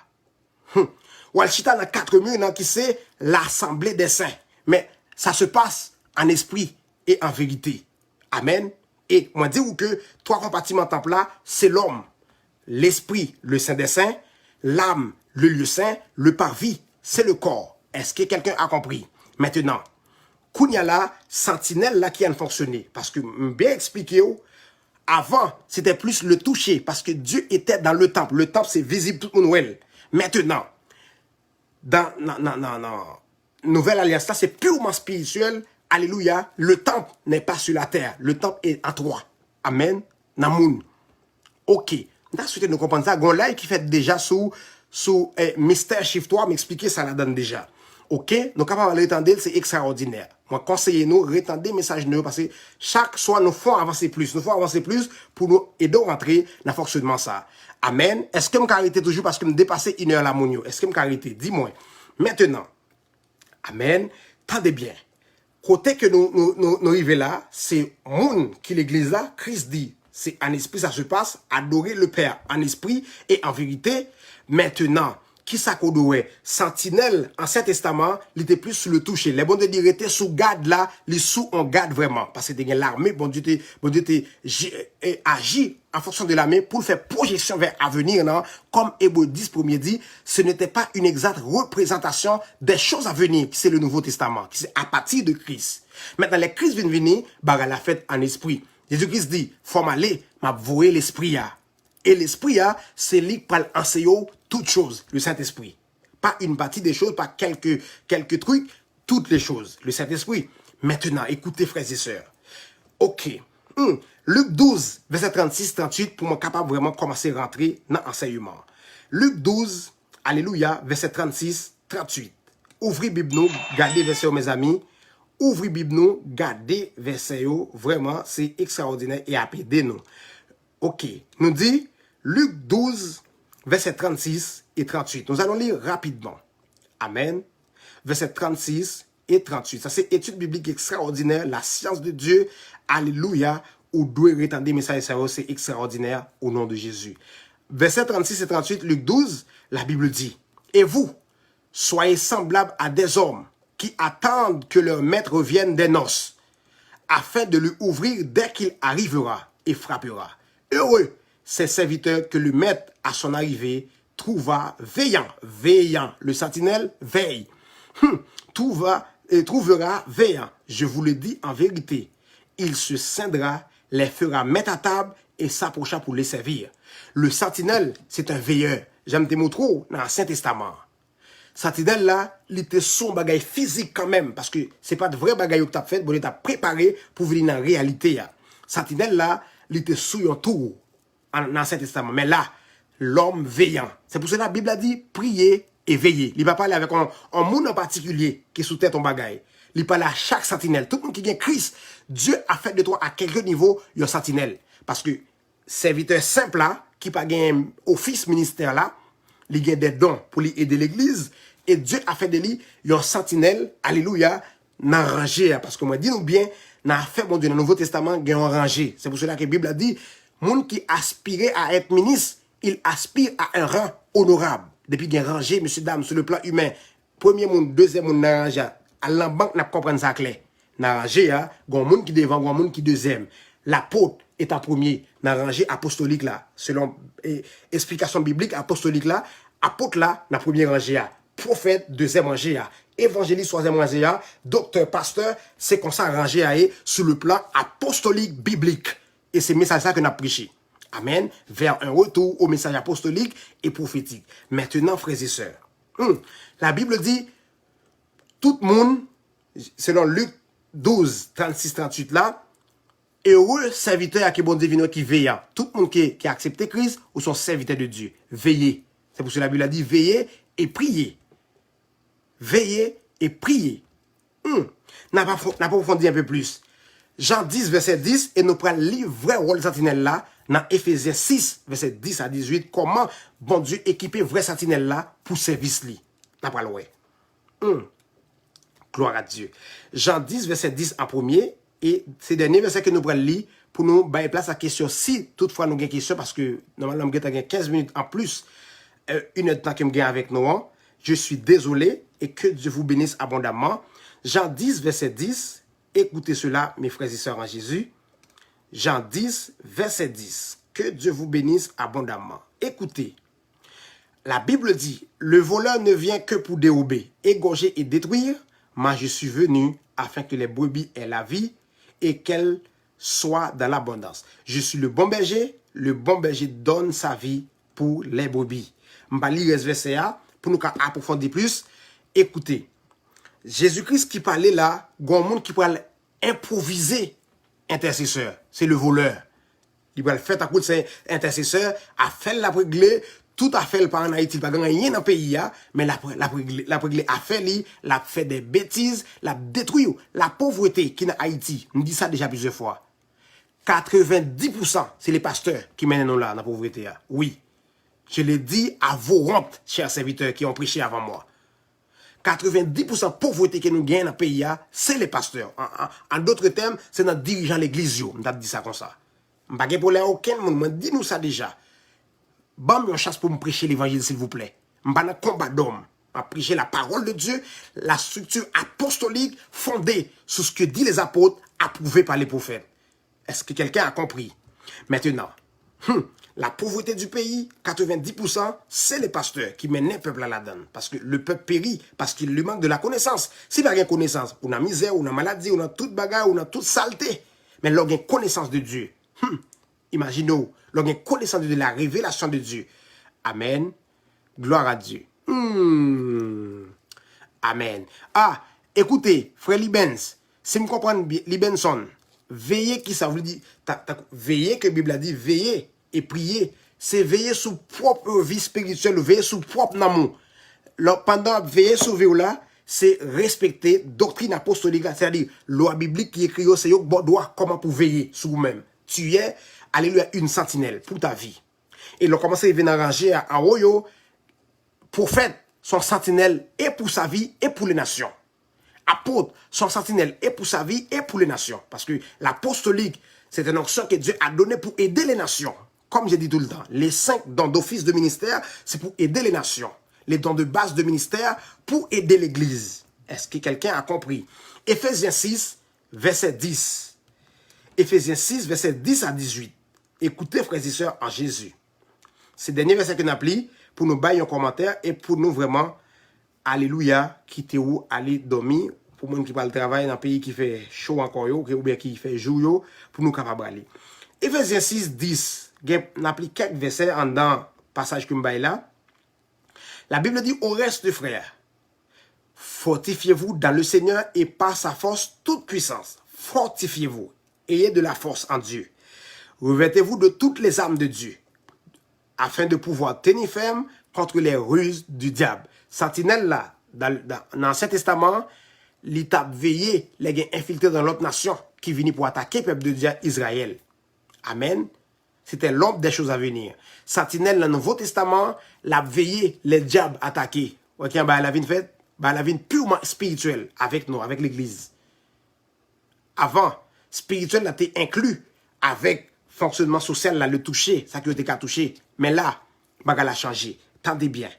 S1: Ou al chita dans 4 murs qui c'est l'assemblée des saints. Mais ça se passe en esprit et en vérité. Amen. Et moi dis-vous que 3 compartiments temple là, c'est l'homme. L'esprit, le Saint des Saints, l'âme, le lieu saint, le parvis, c'est le corps. Est-ce que quelqu'un a compris? Maintenant, Kounya là, sentinelle là qui a fonctionné. Parce que, bien expliqué, avant, c'était plus le toucher. Parce que Dieu était dans le temple. Le temple, c'est visible tout le monde. Maintenant, dans Nouvelle Alliance, là, c'est purement spirituel. Alléluia. Le temple n'est pas sur la terre. Le temple est en 3. Amen. Namoun. Ok. Nous souhaité nous comprendre ça. Gon là qui fait déjà sous Mystère Chiffre 3, m'expliquer ça là donne déjà. Ok? Nous capables de retendre, c'est extraordinaire. Moi, conseillez nous, retendre message nous, parce que chaque soir, nous faut avancer plus. Nous faut avancer plus pour nous aider à rentrer dans le fonctionnement ça. Amen. Est-ce que je arrêter toujours parce que je dépasse 1 heure la monio? Est-ce que je arrêter? Dis-moi. Maintenant. Amen. Tendez bien. Côté que nous arrivons là, c'est moun qui l'église là, Christ dit. C'est en esprit, ça se passe, adorer le Père en esprit et en vérité. Maintenant, qui ça qu'on doit? Sentinelle, Ancien Testament, il était plus sur le toucher. Les bons de dire, était sous garde là, les sous on garde vraiment. Parce que l'armée, bon Dieu agit en fonction de l'armée pour faire projection vers l'avenir, non? Comme Hébreux 10 premier dit, ce n'était pas une exacte représentation des choses à venir, qui c'est le Nouveau Testament, qui c'est à partir de Christ. Maintenant, les Christ viennent venir, bah, la fête en esprit. Jésus-Christ dit, faut m'aller, m'a voué l'esprit là. Et l'esprit là, c'est lui qui parle enseigner toutes choses, le Saint-Esprit. Pas une partie des choses, pas quelques trucs, toutes les choses, le Saint-Esprit. Maintenant, écoutez frères et sœurs. Ok. Luc 12, verset 36-38, pour moi capable vraiment commencer à rentrer dans l'enseignement. Luc 12, alléluia, verset 36-38. Ouvrez Bible nous, gardez verset mes amis. Ouvrez Bible nous, gardez verset vraiment, c'est extraordinaire et appelez nous. Ok, nous dit Luc 12, verset 36 et 38. Nous allons lire rapidement. Amen. Verset 36 et 38. Ça, c'est étude biblique extraordinaire, la science de Dieu. Alléluia. Ou doit retendre des messages, c'est extraordinaire au nom de Jésus. Verset 36 et 38, Luc 12, la Bible dit, et vous, soyez semblables à des hommes qui attendent que leur maître revienne des noces, afin de lui ouvrir dès qu'il arrivera et frappera. Heureux ces serviteurs que le maître à son arrivée trouva veillant. Le sentinelle veille. Trouvera veillant. Je vous le dis en vérité. Il se scindra, les fera mettre à table et s'approcha pour les servir. Le sentinelle, c'est un veilleur. j'aime te montrer dans l'Ancien Testament. Sentinelle là, il était son bagage physique quand même, parce que c'est pas de vrai bagage que tu as fait, mais tu as préparé pour venir dans la réalité. Sentinelle là, il était sous un tour dans l'Ancien Testament. Mais là, l'homme veillant. C'est pour cela que la Bible a dit, priez et veillez. Il va parler avec un monde en particulier qui est sous tête ton bagage. Il parle à chaque sentinelle. Tout le monde qui vient Christ, Dieu a fait de toi à quelque niveau un sentinelle. Parce que serviteur simple là, qui n'a pas un office ministère là, il a des dons pour lui aider l'église. Et Dieu a fait de lui un sentinelle, alléluia, dans rangé. Parce que moi, dis-nous bien, dans la fait, mon Dieu, dans le Nouveau Testament, il y a un rangé. C'est pour cela que la Bible a dit, monde qui aspirait à être ministre, il aspire à un rang honorable. Depuis qu'il y a un rangé, monsieur, dame, sur le plan humain, premier monde, deuxième monde, dans rangé, à la banque, n'a pas compris ça clair. Dans rangé, il y a un monde qui devant, un monde qui deuxième. L'apôtre est en premier dans la rangée apostolique là. Selon explication biblique apostolique là, apôtre là, dans la première rangée là. Prophète, deuxième rangée là. Évangéliste, troisième rangée là. Docteur, pasteur, c'est comme ça rangé là sur le plan apostolique biblique. Et c'est le message ça que nous avons prêché. Amen. Vers un retour au message apostolique et prophétique. Maintenant, frères et sœurs, la Bible dit, tout le monde, selon Luc 12, 36, 38 là, heureux serviteur à qui bon Dieu qui veille. Tout le monde qui a accepté Christ ou son serviteur de Dieu. Veillez. C'est pour cela que la Bible a dit veillez et priez. Veillez et priez. N'a pas approfondi un peu plus. Jean 10, verset 10, et nous prenons le vrai rôle sentinelle là, dans Éphésiens 6, verset 10 à 18, comment bon Dieu équipé vrai sentinelle là pour service li. N'a pas l'oué. Gloire à Dieu. Jean 10, verset 10 en premier, et c'est le dernier verset que nous prenons lire pour nous bailler place à la question. Si toutefois nous avons une question, parce que normalement nous avons 15 minutes en plus, une heure de temps que nous avons avec nous, je suis désolé et que Dieu vous bénisse abondamment. Jean 10, verset 10, écoutez cela, mes frères et sœurs en Jésus. Jean 10, verset 10, que Dieu vous bénisse abondamment. Écoutez, la Bible dit, le voleur ne vient que pour dérober, égorger et détruire, mais je suis venu afin que les brebis aient la vie et qu'elles soient dans l'abondance. Je suis le bon berger donne sa vie pour les brebis. Je vais lire ce verset pour nous approfondir plus. Écoutez, Jésus-Christ qui parlait là, il y a un monde qui parle improviser intercesseur, c'est le voleur. Il va le faire à coup de ses intercesseurs, à faire la régler, tout à fait pas en Haïti, pas rien dans le pays, mais la régler a fait, la fait des bêtises, la détruit, la pauvreté qui est en Haïti. On dit ça déjà plusieurs fois. 90%, c'est les pasteurs qui mènent nous là, dans la pauvreté. Oui. Je l'ai dit à vos hontes, chers serviteurs qui ont prêché avant moi. 90% de pauvreté que nous gagnons dans le pays, c'est les pasteurs. En d'autres termes, c'est notre dirigeant l'église. On a dit ça comme ça. Je ne vais pas aucun monde. Dis-nous ça déjà. Bon, une chance pour me prêcher l'évangile, s'il vous plaît. Je ne vais pas combat d'homme. Je vais prêcher la parole de Dieu, la structure apostolique fondée sur ce que disent les apôtres, approuvée par les prophètes. Est-ce que quelqu'un a compris? Maintenant, la pauvreté du pays, 90%, c'est les pasteurs qui mènent le peuple à la donne. Parce que le peuple périt, parce qu'il lui manque de la connaissance. S'il n'a pas de connaissance, on a misère, on a maladie, on a toute bagarre, on a toute saleté. Mais l'on a une connaissance de Dieu. Imaginez-vous, l'on a une connaissance de la révélation de Dieu. Amen. Gloire à Dieu. Amen. Ah, écoutez, frère Libens, si vous comprenez bien, Libenson, veillez qui ça veut dire, veillez que la Bible a dit, veillez et prier, c'est veiller sous propre vie spirituelle, veiller sous propre amour. Pendant veiller sur vie là, c'est respecter doctrine apostolique, c'est-à-dire loi biblique qui écrit, c'est doit comment pour veiller sur vous-même. Tu es, alléluia, une sentinelle pour ta vie. Et l'on commence à venir arranger en haut, prophète, son sentinelle et pour sa vie et pour les nations. Apôtre, son sentinelle et pour sa vie et pour les nations. Parce que l'apostolique, c'est un onction que Dieu a donné pour aider les nations. Comme j'ai dit tout le temps, les 5 dons d'office de ministère, c'est pour aider les nations. Les dons de base de ministère, pour aider l'église. Est-ce que quelqu'un a compris? Éphésiens 6, verset 10. Éphésiens 6, verset 10 à 18. Écoutez, frères et sœurs, en Jésus. C'est le dernier verset que nous appelons pour nous bailler un commentaire et pour nous vraiment, alléluia, quitter ou aller dormir. Pour moi qui parle de travail dans un pays qui fait chaud encore, ou bien qui fait jour, pour nous capables d'aller. Éphésiens 6, 10. On applique quelques versets en dans passage que je baille là. La Bible dit au reste, frères, fortifiez-vous dans le Seigneur et par sa force toute puissance. Fortifiez-vous. Ayez de la force en Dieu. Revêtez-vous de toutes les armes de Dieu, afin de pouvoir tenir ferme contre les ruses du diable. Sentinelle là, dans l'Ancien Testament, l'étape veillée, les gens infiltrés dans l'autre nation qui viennent pour attaquer le peuple de Dieu, Israël. Amen. C'était l'ombre des choses à venir. Sentinelle dans le Nouveau Testament, la veillée, les diables attaqués. Ok, bah, la vie faite, bah, la vie purement spirituelle avec nous, avec l'Église. Avant, spirituel a été inclus avec fonctionnement social, là, le toucher, ça qui a été touché. Mais là, bagarre a changé. Tendez bien.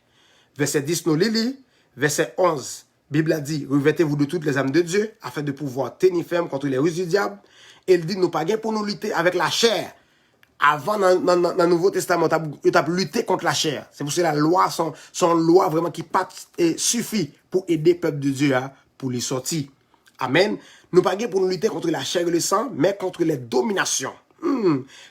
S1: Verset 10, nous lili. Verset 11, Bible a dit, revêtez-vous de toutes les âmes de Dieu, afin de pouvoir tenir ferme contre les ruses du diable. Et il dit, nous pas gain pour nous lutter avec la chair. Avant, dans le Nouveau Testament, tu as lutté contre la chair. C'est pour cela la loi, son loi vraiment qui suffit pour aider le peuple de Dieu pour les sortir. Amen. Nous pas gain pour nous lutter contre la chair et le sang, mais contre les dominations,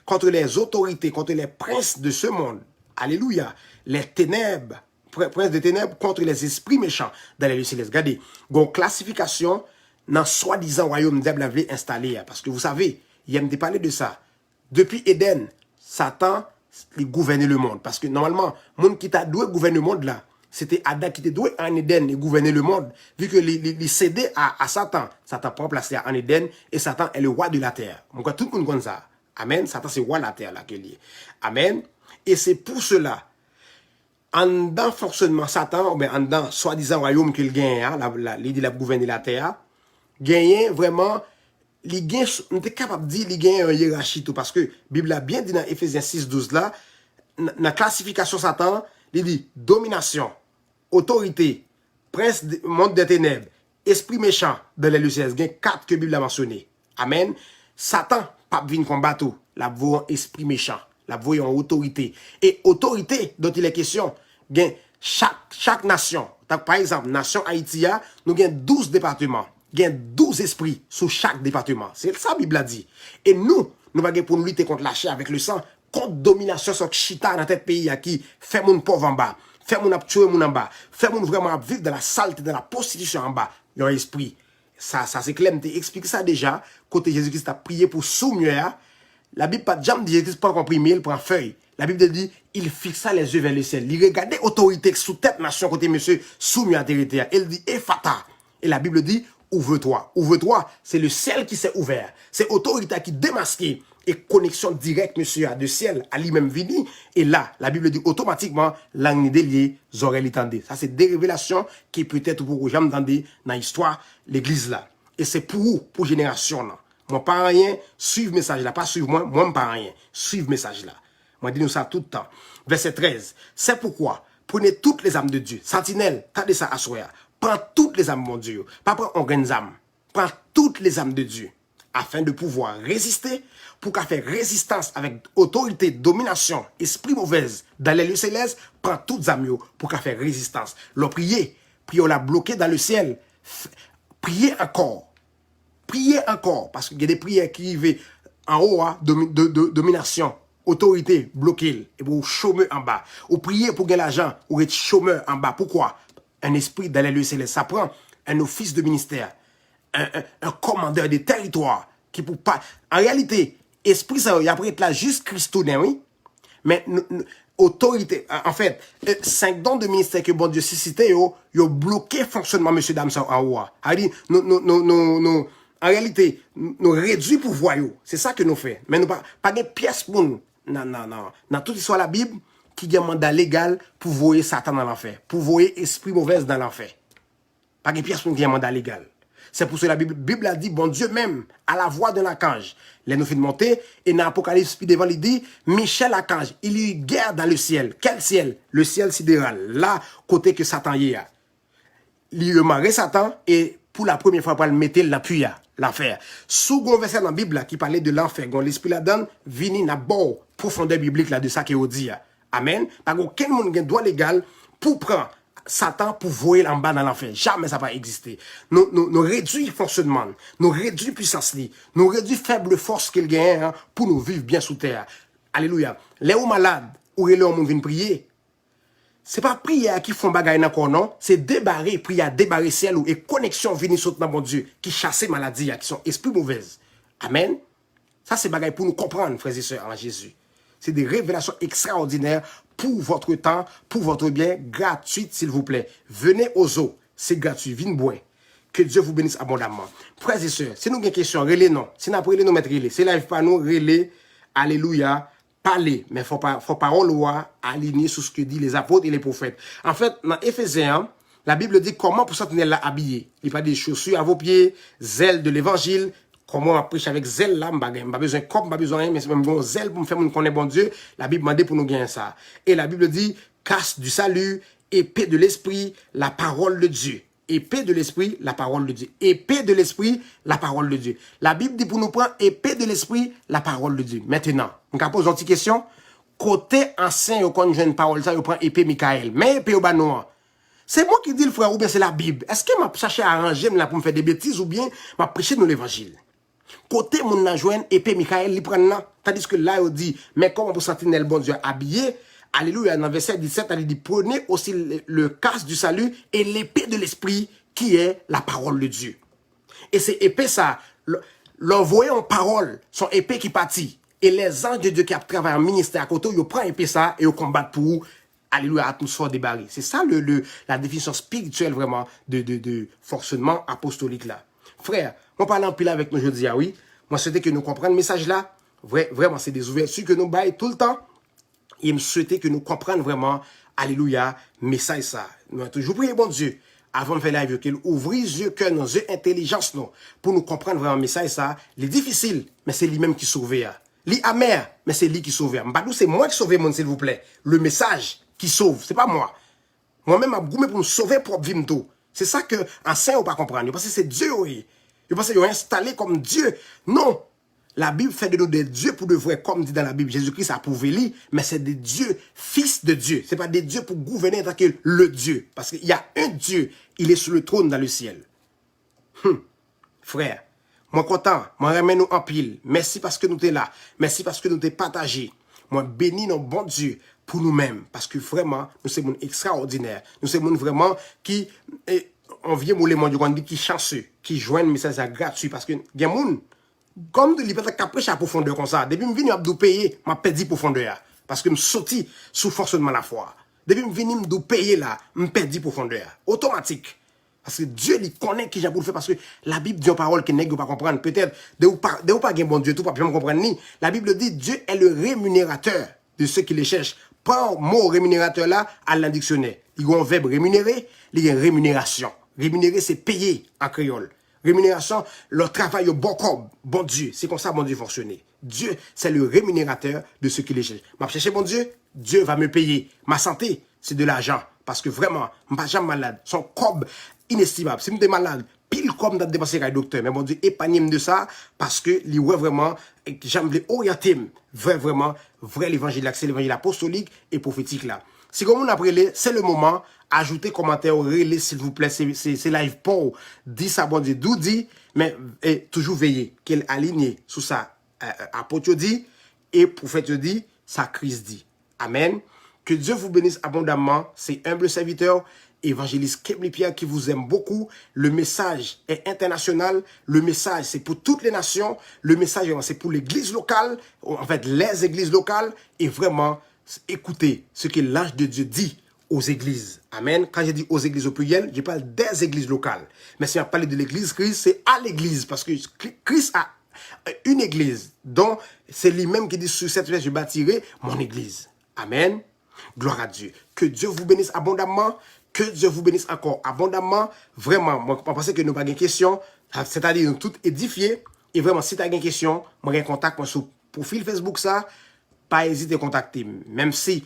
S1: contre les autorités, contre les princes de ce monde. Alléluia. Les ténèbres, princes des ténèbres, contre les esprits méchants dans les lieux célestes. Regardez, une classification dans soi-disant royaume diable avait installé. Parce que vous savez, il aime parler de ça. Depuis Éden, Satan, il gouvernait le monde. Parce que normalement, le monde qui t'a doué gouverner le monde là, c'était Adam qui était doué en Éden et gouverner le monde. Vu que il cédait à Satan. Satan prend place en Éden et Satan est le roi de la terre. Donc tout le monde connaît ça. Amen. Satan c'est le roi de la terre là qu'il est. Amen. Et c'est pour cela, en dans fonctionnement Satan, ben en dans soi-disant royaume qu'il gagne, l'idée de gouverner la terre, gagner vraiment, on est capable de dire qu'il gagne une hiérarchie tout, parce que la Bible a bien dit dans Ephésiens 6:12 là, dans la classification Satan, il dit domination, autorité, prince du monde des ténèbres, esprit méchant dans les lieux célestes. Il y a 4 que la Bible a mentionné. Amen. Satan, pas venir combattre tout, la voix esprit méchant. La voyons en autorité. Et autorité dont il est question, chaque nation, par exemple, nation Haïti, nous avons 12 départements. Nous avons 12 esprits sur chaque département. C'est ça la Bible a dit. Et nous allons pour nous lutter contre la chair avec le sang, contre domination sur chita dans notre pays qui fait mon pauvre en bas, fait mon tuer mon en bas, fait mon vraiment vivre dans la saleté, dans la prostitution en bas. Il y a un esprit. Ça c'est clair, je t'explique ça déjà. Côté Jésus-Christ a prié pour soumettre. La Bible pas jamais dit Jésus pas compris, mais il prend feuille. La Bible dit, il fixa les yeux vers le ciel. Il regardait autorité sous tête nation côté monsieur soumis à terre. Il dit, Ephata. Et la Bible dit, ouvre-toi. Ouvre-toi, c'est le ciel qui s'est ouvert. C'est autorité qui démasqué. Et connexion directe, monsieur, de ciel à lui-même vini. Et là, la Bible dit automatiquement, langue déliée, oreilles l'étendue. Ça, c'est des révélations qui peut-être pour jamais entendre dans l'histoire, l'église là. Et c'est pour vous, pour génération là. Moi, pas rien, suivre message là. Pas suivre moi, moi, pas rien. Suivre message là. Moi, dis-nous ça tout le temps. Verset 13. C'est pourquoi, prenez toutes les âmes de Dieu. Sentinelle, t'as ça à soi. Prends toutes les âmes, mon Dieu. Pas prendre aucune âme. Prends toutes les âmes de Dieu. Afin de pouvoir résister, pour qu'à faire résistance avec autorité, domination, esprit mauvaise dans les lieux célestes, prends toutes les âmes pour qu'à faire résistance. Le prier on l'a bloqué dans le ciel. Priez encore. Priez encore, parce qu'il y a des prières qui arrivent en haut, domination, autorité, bloquée, et pour chômeur en bas. Ou priez pour gagner l'argent, ou être chômeur en bas. Pourquoi? Un esprit dans les lieux célestes, ça prend un office de ministère, un commandeur des territoires, qui pour pas... En réalité, esprit, ça, il y a être là juste Christounet, oui? Mais autorité, en fait, 5 dons de ministère que bon Dieu suscité, ils ont bloqué le fonctionnement, monsieur, dame, ça, en haut. C'est-à-dire, en réalité, nous réduisons le pouvoir. C'est ça que nous faisons. Mais nous pas de pièce pour nous. Non. Dans toute l'histoire de la Bible, qui a un mandat légal pour voyer Satan dans l'enfer. Pour voyer esprit mauvais dans l'enfer. Pas de pièce pour nous qui a un mandat légal. C'est pour cela que la Bible a dit, bon Dieu même, à la voix de l'archange, les nous fait monter, et dans l'Apocalypse, puis devant, il dit, Michel l'archange, il y a eu guerre dans le ciel. Quel ciel? Le ciel sidéral. Là, côté que Satan y a. Il a marré Satan, et pour la première fois, pour le mettre l'appui à l'enfer. Sous un verset dans la Bible qui parlait de l'enfer, quand l'esprit la donne, vini n'a bon profondeur biblique là de ça qui est dit. Amen. Parce qu'aucun monde n'a droit légal pour prendre Satan pour voyer en bas dans l'enfer. Jamais ça va exister. Nous réduisons le fonctionnement, nous réduisons la puissance, nous réduisons la faible force qu'il gagne pour nous vivre bien sous terre. Alléluia. Les ou malades, ou les gens viennent prier, c'est pas prière qui font bagaille encore non, c'est débarrer prière, débarrer ciel ou et connexion venir sauter dans mon Dieu qui chasse maladie qui sont esprits mauvaises. Amen. Ça c'est bagaille pour nous comprendre frères et sœurs en Jésus. C'est des révélations extraordinaires pour votre temps, pour votre bien, gratuite s'il vous plaît. Venez aux eaux, c'est gratuit, venez boire. Que Dieu vous bénisse abondamment. Frères et sœurs, si nous avons une question, relais non. Si nous avons relais, nous mettre relais. Si nous n'arrive pas nous relais, alléluia, parler. Mais faut parole aligner sur ce que disent les apôtres et les prophètes. En fait, dans Éphésiens, la Bible dit comment pour sentinelle là habillé. Il pas des chaussures à vos pieds, zèle de l'évangile. Comment on prêche avec zèle là, pas besoin de corps, pas besoin de rien, mais c'est même bon zèle pour me faire connaître bon Dieu. La Bible m'a dit pour nous gagner ça. Et la Bible dit, casse du salut, épée de l'esprit, la parole de Dieu. Épée de l'esprit, la parole de Dieu. Épée de l'esprit, la parole de Dieu. La Bible dit pour nous prendre épée de l'esprit, la parole de Dieu. Maintenant, on va poser une petite question. Côté ancien, quand je une parole, ça, on prend épée Michael. Mais épée au bas c'est moi qui dis le frère, ou bien c'est la Bible. Est-ce que m'a cherché à arranger là pour me faire des bêtises ou bien m'a prêché dans l'évangile? Côté mon n'a joint épée Michael, il prend là. Tandis que là, il dit, mais comment pour sentinelle bon Dieu habillé? Alléluia, dans verset 17, il dit, prenez aussi le casque du salut et l'épée de l'esprit qui est la parole de Dieu. Et c'est épée ça, l'envoyer en parole, son épée qui partit. Et les anges de Dieu qui travaillent en ministère à côté, ils prennent épée ça et ils combattent pour, alléluia, atmosphère débarrée. C'est ça la définition spirituelle vraiment de fonctionnement apostolique là. Frère, on parle en pile avec nous aujourd'hui, oui. Moi, souhaite que nous comprenions le message là. Vraiment, c'est des ouvertures que nous baillons tout le temps. Et me souhaiter que nous comprenions vraiment, alléluia, message ça. Nous avons toujours prié, bon Dieu, avant de faire la vie, qu'il ouvre les yeux, cœur, nos yeux, intelligence, nous, pour nous comprendre vraiment message ça. Il est difficile, mais c'est lui-même qui sauve. Lui amer, mais c'est lui qui sauve. Mbadou, c'est moi qui sauve, mon s'il vous plaît. Le message qui sauve, c'est pas moi. Moi-même, je goûté pour me sauver pour vivre tout. C'est ça que ancien ou pas comprendre. Parce que c'est Dieu, oui. Je pense qu'ils ont installé comme Dieu. Non. La Bible fait de nous des dieux pour de vrai, comme dit dans la Bible. Jésus-Christ a prouvé lui, mais c'est des dieux, fils de Dieu. C'est pas des dieux pour gouverner en tant que le Dieu. Parce qu'il y a un Dieu, il est sur le trône dans le ciel. Frère, moi content, moi remets nous en pile. Merci parce que nous t'es là. Merci parce que nous t'es partagé. Moi bénis nos bons Dieu pour nous-mêmes. Parce que vraiment, nous sommes extraordinaires. Nous sommes vraiment qui, on vient mouler mon Dieu, qui chanceux, qui joignent le message gratuit. Parce que, il y a des gens, comme de l'hypothèque qui prêche à profondeur comme ça, depuis que je viens de payer, je perdu profondeur. Parce que je suis sorti sous fonctionnement de la foi. Depuis que je viens de payer là, je perdu profondeur. Automatique. Parce que Dieu, il connaît qui j'ai pour le faire. Parce que la Bible dit une parole que n'est pas comprendre. Peut-être, de ou pas bon Dieu, tout pas bien comprendre ni. La Bible dit, Dieu est le rémunérateur de ceux qui les cherchent. Pas un mot rémunérateur là, à le dictionnaire. Il y a un verbe rémunérer, il y a une rémunération. Rémunérer, c'est payer en créole. Rémunération, leur travail au bon corps, bon Dieu. C'est comme ça bon Dieu fonctionne. Dieu, c'est le rémunérateur de ceux qui les cherchent. Je cherche bon Dieu, Dieu va me payer. Ma santé, c'est de l'argent. Parce que vraiment, je ne suis jamais malade. Son corps inestimable. Si je suis malade, pile comme dans dépenser avec le docteur. Mais bon Dieu, épargne de ça parce que il ouais vraiment, j'aimerais orienter vraiment, vrai l'évangile, c'est l'évangile apostolique et prophétique là. Si comme on a prélé, c'est le moment. Ajoutez commentaire au relais, s'il vous plaît. C'est live pour. Dis ça, bon Dieu. D'où dit, mais toujours veiller. Qu'elle aligne sous ça. Apôtre dit, et prophète dit, ça Christ dit. Amen. Que Dieu vous bénisse abondamment. C'est humble serviteur, évangéliste Kemli Pierre qui vous aime beaucoup. Le message est international. Le message, c'est pour toutes les nations. Le message, c'est pour l'église locale. En fait, les églises locales. Et vraiment, écoutez ce que l'ange de Dieu dit aux églises. Amen. Quand je dis aux églises au pluriel, je parle des églises locales. Mais si on parle de l'église Christ, c'est à l'église. Parce que Christ a une église. Donc, c'est lui-même qui dit sur cette terre, je bâtirai mon église. Amen. Gloire à Dieu. Que Dieu vous bénisse abondamment. Que Dieu vous bénisse encore abondamment. Vraiment, moi, je pense que nous n'avons pas de questions. C'est-à-dire, nous tout édifiés. Et vraiment, si tu as une question, moi, j'ai contact moi, sur le profil Facebook, ça. Pas hésiter à contacter. Même si,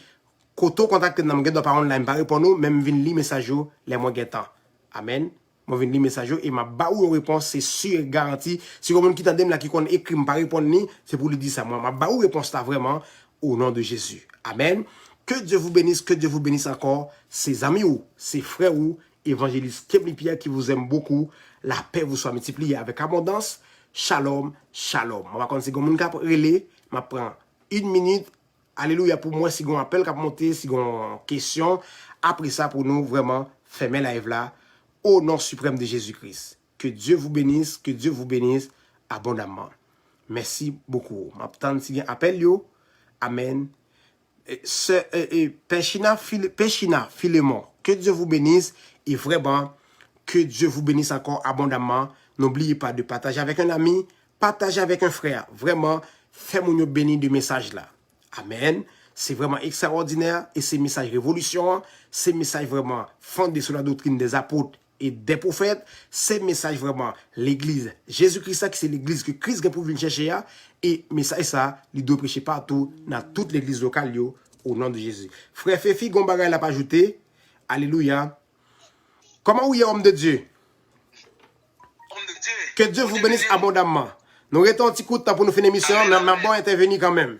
S1: quand on contacte dans mon par online, pas répondre nous, même vinn li message les mois temps. Amen. Moi vinn li message et ma ba ou réponse c'est sûr et garanti. Si quelqu'un qui t'entend là qui connaît écrit pas répondre ni, c'est pour lui dire ça moi. Ma ba ou réponse là vraiment au nom de Jésus. Amen. Que Dieu vous bénisse encore, ses amis ou ses frères ou évangéliste Kemli Pierre qui vous aime beaucoup. La paix vous soit multipliée avec abondance. Shalom, shalom. On va continuer comme un cap relais, m'a prend 1 minute. Alléluia pour moi, si vous appel cap monter, si vous question, après ça pour nous vraiment fermer la live là au nom suprême de Jésus-Christ. Que Dieu vous bénisse abondamment. Merci beaucoup. M'attends si bien appel yo. Amen. Péchina Philémon, que Dieu vous bénisse et vraiment que Dieu vous bénisse encore abondamment. N'oubliez pas de partager avec un ami, partager avec un frère. Vraiment, faites-moi bénir de message là. Amen. C'est vraiment extraordinaire et ces messages révolution, ces messages vraiment fondés sur la doctrine des apôtres et des prophètes, ces messages vraiment l'église Jésus-Christ qui c'est l'église que Christ a pour venir chercher et message ça, il doit prêcher partout dans toute l'église locale yo, au nom de Jésus. Frère Fefi Gombaga l'a pas ajouté. Alléluia. Comment vous êtes homme de Dieu? Que Dieu vous bénisse abondamment. Nous restons un petit coup de temps pour nous faire une émission, mais bon intervenir quand même.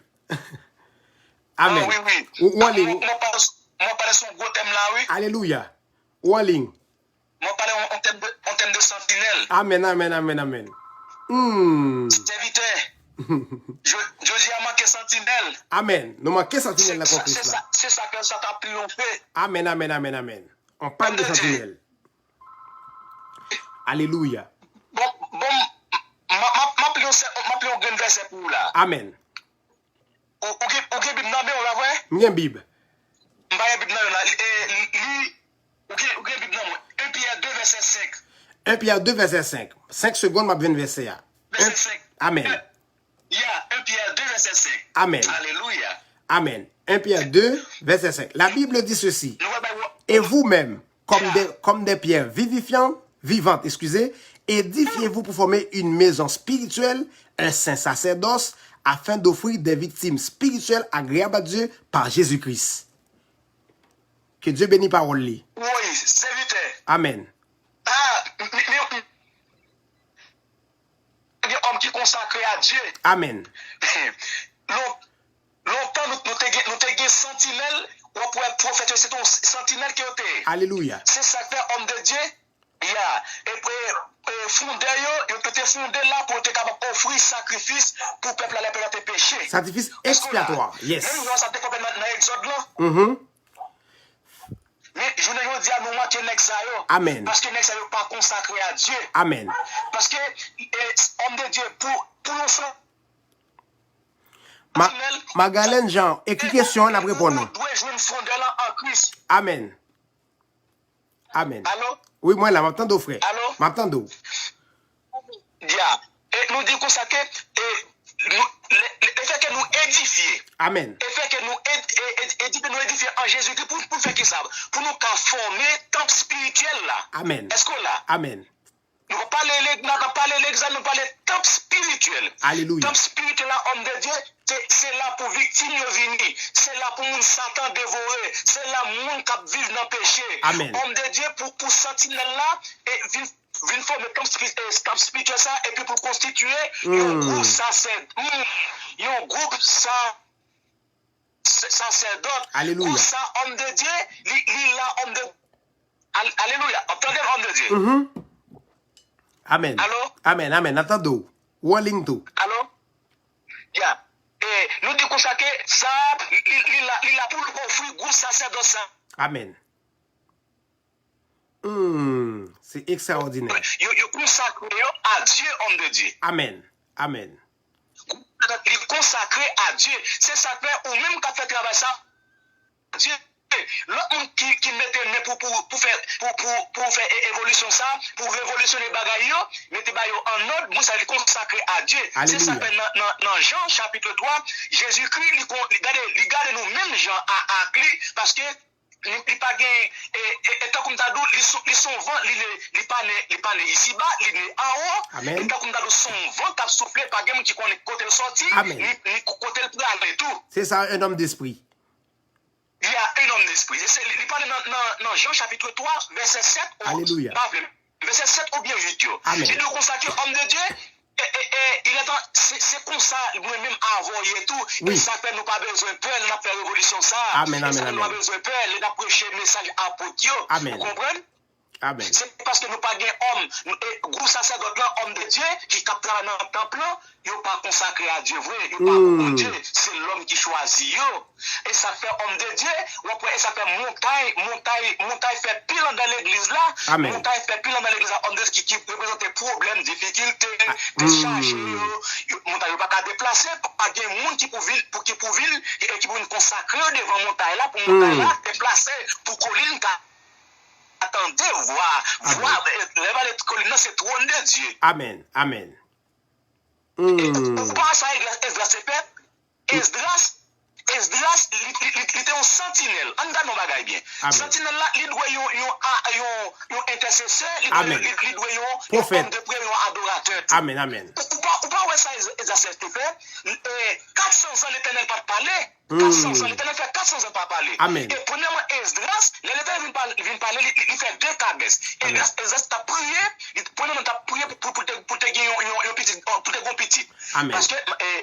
S1: Amen.
S3: Oui,
S1: Ou en ligne.
S3: Moi, parler son gros thème là, oui.
S1: Alléluia. Ou en ligne.
S3: Moi, parler en thème de sentinelle.
S1: Amen, amen, amen, amen.
S3: Serviteur. Je dis à manquer sentinelle.
S1: Amen. Nous manquons sentinelle la conquête là.
S3: C'est ça que ça t'a triomphé.
S1: Amen, amen, amen, amen. On parle de sentinelle. Alléluia.
S3: Bon, m'appelons un grand verset pour là.
S1: Amen.
S3: Ou gen Bible nan ben ou la vrai?
S1: M'gen Bible.
S3: M'baye Bible nan là. Ou gen Bible nan 1 Pierre 2 verset 5.
S1: 1 Pierre 2 verset 5. 5 secondes m'a bien verset là.
S3: Verset 5.
S1: Amen.
S3: 1 Pierre 2 verset 5.
S1: Amen.
S3: Alléluia.
S1: Amen. 1 Pierre 2 verset 5. La Bible dit ceci. Et vous-même, comme des pierres vivantes, édifiez-vous pour former une maison spirituelle, un saint sacerdoce, afin d'offrir des victimes spirituelles agréables à Dieu par Jésus-Christ. Que Dieu bénisse parole.
S3: Oui, serviteur.
S1: Amen.
S3: Mais homme qui consacré à Dieu.
S1: Amen.
S3: Longtemps, nous avons sentinelle, ou pour être prophète, c'est ton sentinelle qui est.
S1: Alléluia.
S3: C'est ça que homme de Dieu. Et puis, fondé, il peut être fondé là pour être capable d'offrir sacrifice pour le peuple à la tes péchés.
S1: Sacrifice expiatoire. Yes.
S3: Même nous, ça te complètement dans l'exode là. Mais je ne veux dire à nous manquer ça.
S1: Amen.
S3: Parce que ça n'est pas consacré à Dieu.
S1: Amen.
S3: Parce que homme de Dieu, pour nous faire.
S1: Magdalene Jean, écrit question, on a répondu.
S3: Nous devons jouer une fondée là en Christ.
S1: Amen. Amen.
S3: Allô?
S1: Oui, moi là, m'attends, frère.
S3: Allô?
S1: M'attends.
S3: Dia. Et nous disons comme ça que le fait que nous édifier.
S1: Amen.
S3: Le fait que nous édifier en Jésus-Christ pour faire qui ça? Pour nous former temple spirituel là.
S1: Amen.
S3: Est-ce que là?
S1: Amen.
S3: Nous ne parlons pas l'examen, nous parlons temple spirituel.
S1: Alléluia.
S3: Temple spirituel là, homme de Dieu, c'est là pour victime venir. C'est là pour nous Satan dévorer. C'est là pour nous qui vivent dans le péché.
S1: Amen.
S3: Homme de Dieu, pour sentinelle là, et vient former temple spirituel ça, et puis pour constituer un groupe sacerdoce. Un groupe sacerdoce.
S1: Alléluia.
S3: Pour ça, homme de Dieu, il là, homme de Alléluia. Entendez, homme de Dieu.
S1: Amen.
S3: Allô?
S1: Amen, amen. Attends. Walling tout.
S3: Allô? Yeah. Et nous disons ça que ça, il a pour nous offrir groupe sacerdoce.
S1: Amen. C'est extraordinaire.
S3: Il consacré à Dieu, homme de Dieu.
S1: Amen. Amen.
S3: Il consacré à Dieu. C'est ça que, ou même quand fait travail ça, Dieu. L'homme qui mettait pour faire évolution ça, pour révolutionner les bagailles, mettez en ordre, vous allez consacrer à Dieu. C'est ça que dans Jean chapitre 3, Jésus-Christ, il garde nous-mêmes Jean à clé, parce que il pas et tant comme t'as dit ils sont vent il pas né ici bas il est en haut.
S1: Amen.
S3: Tant comme t'as dit son vent qui a soufflé pas gamme qui connaît côté le sorti ni côté le pral et tout.
S1: C'est ça un homme d'esprit.
S3: Il y a un homme d'esprit. Il parle dans Jean chapitre 3, verset 7.
S1: Alléluia.
S3: Verset 7 ou bien 8.
S1: Amen.
S3: Il nous consacre homme de Dieu. C'est comme ça, nous-mêmes envoyé et tout.
S1: Oui.
S3: Et ça fait nous pas besoin de peur, nous avons fait révolution ça.
S1: Amen, amen,
S3: ça
S1: amen.
S3: nous pas besoin de peur, nous avons prêché le message à Potio.
S1: Amen.
S3: Vous comprenez?
S1: Amen.
S3: C'est parce que nous pas gain homme, groupe sacerdoce là, homme de Dieu, qui capte dans le temple là, il n'est pas consacré à Dieu, vrai, il n'est pas pour Dieu, c'est l'homme monde qui choisit yo. Et ça fait homme de Dieu, et ça fait montagne fait pile dans l'église là.
S1: Amen.
S3: Montagne fait pile dans l'église là, homme de Dieu qui représente des problèmes, difficultés, déchargés. Montagne pas qu'à déplacer, pas de monde qui pour ville, qui pour consacrer devant montagne là, pour montagne là, déplacer, pour colline. Attendez, voir, les collines, c'est trône de Dieu.
S1: Amen, amen.
S3: Vous pensez à Esdras, c'est peuple? Esdras, il était un sentinelle. On a nos bagages bien. Sentinelle là, il doit un intercesseur, il doit un homme de prière, un adorateur.
S1: Amen, amen.
S3: Ou pas ouais ça, Esdras, c'est fait. 400 ans, l'Éternel pas parler. 400 ans, l'Éternel fait 400 ans pas parler.
S1: Amen.
S3: Et premièrement, Esdras, l'Éternel vient parler, il fait 2 cabesses. Esdras t'a prié, premièrement, t'as prié pour te gagner un petit.
S1: Amen.
S3: Parce que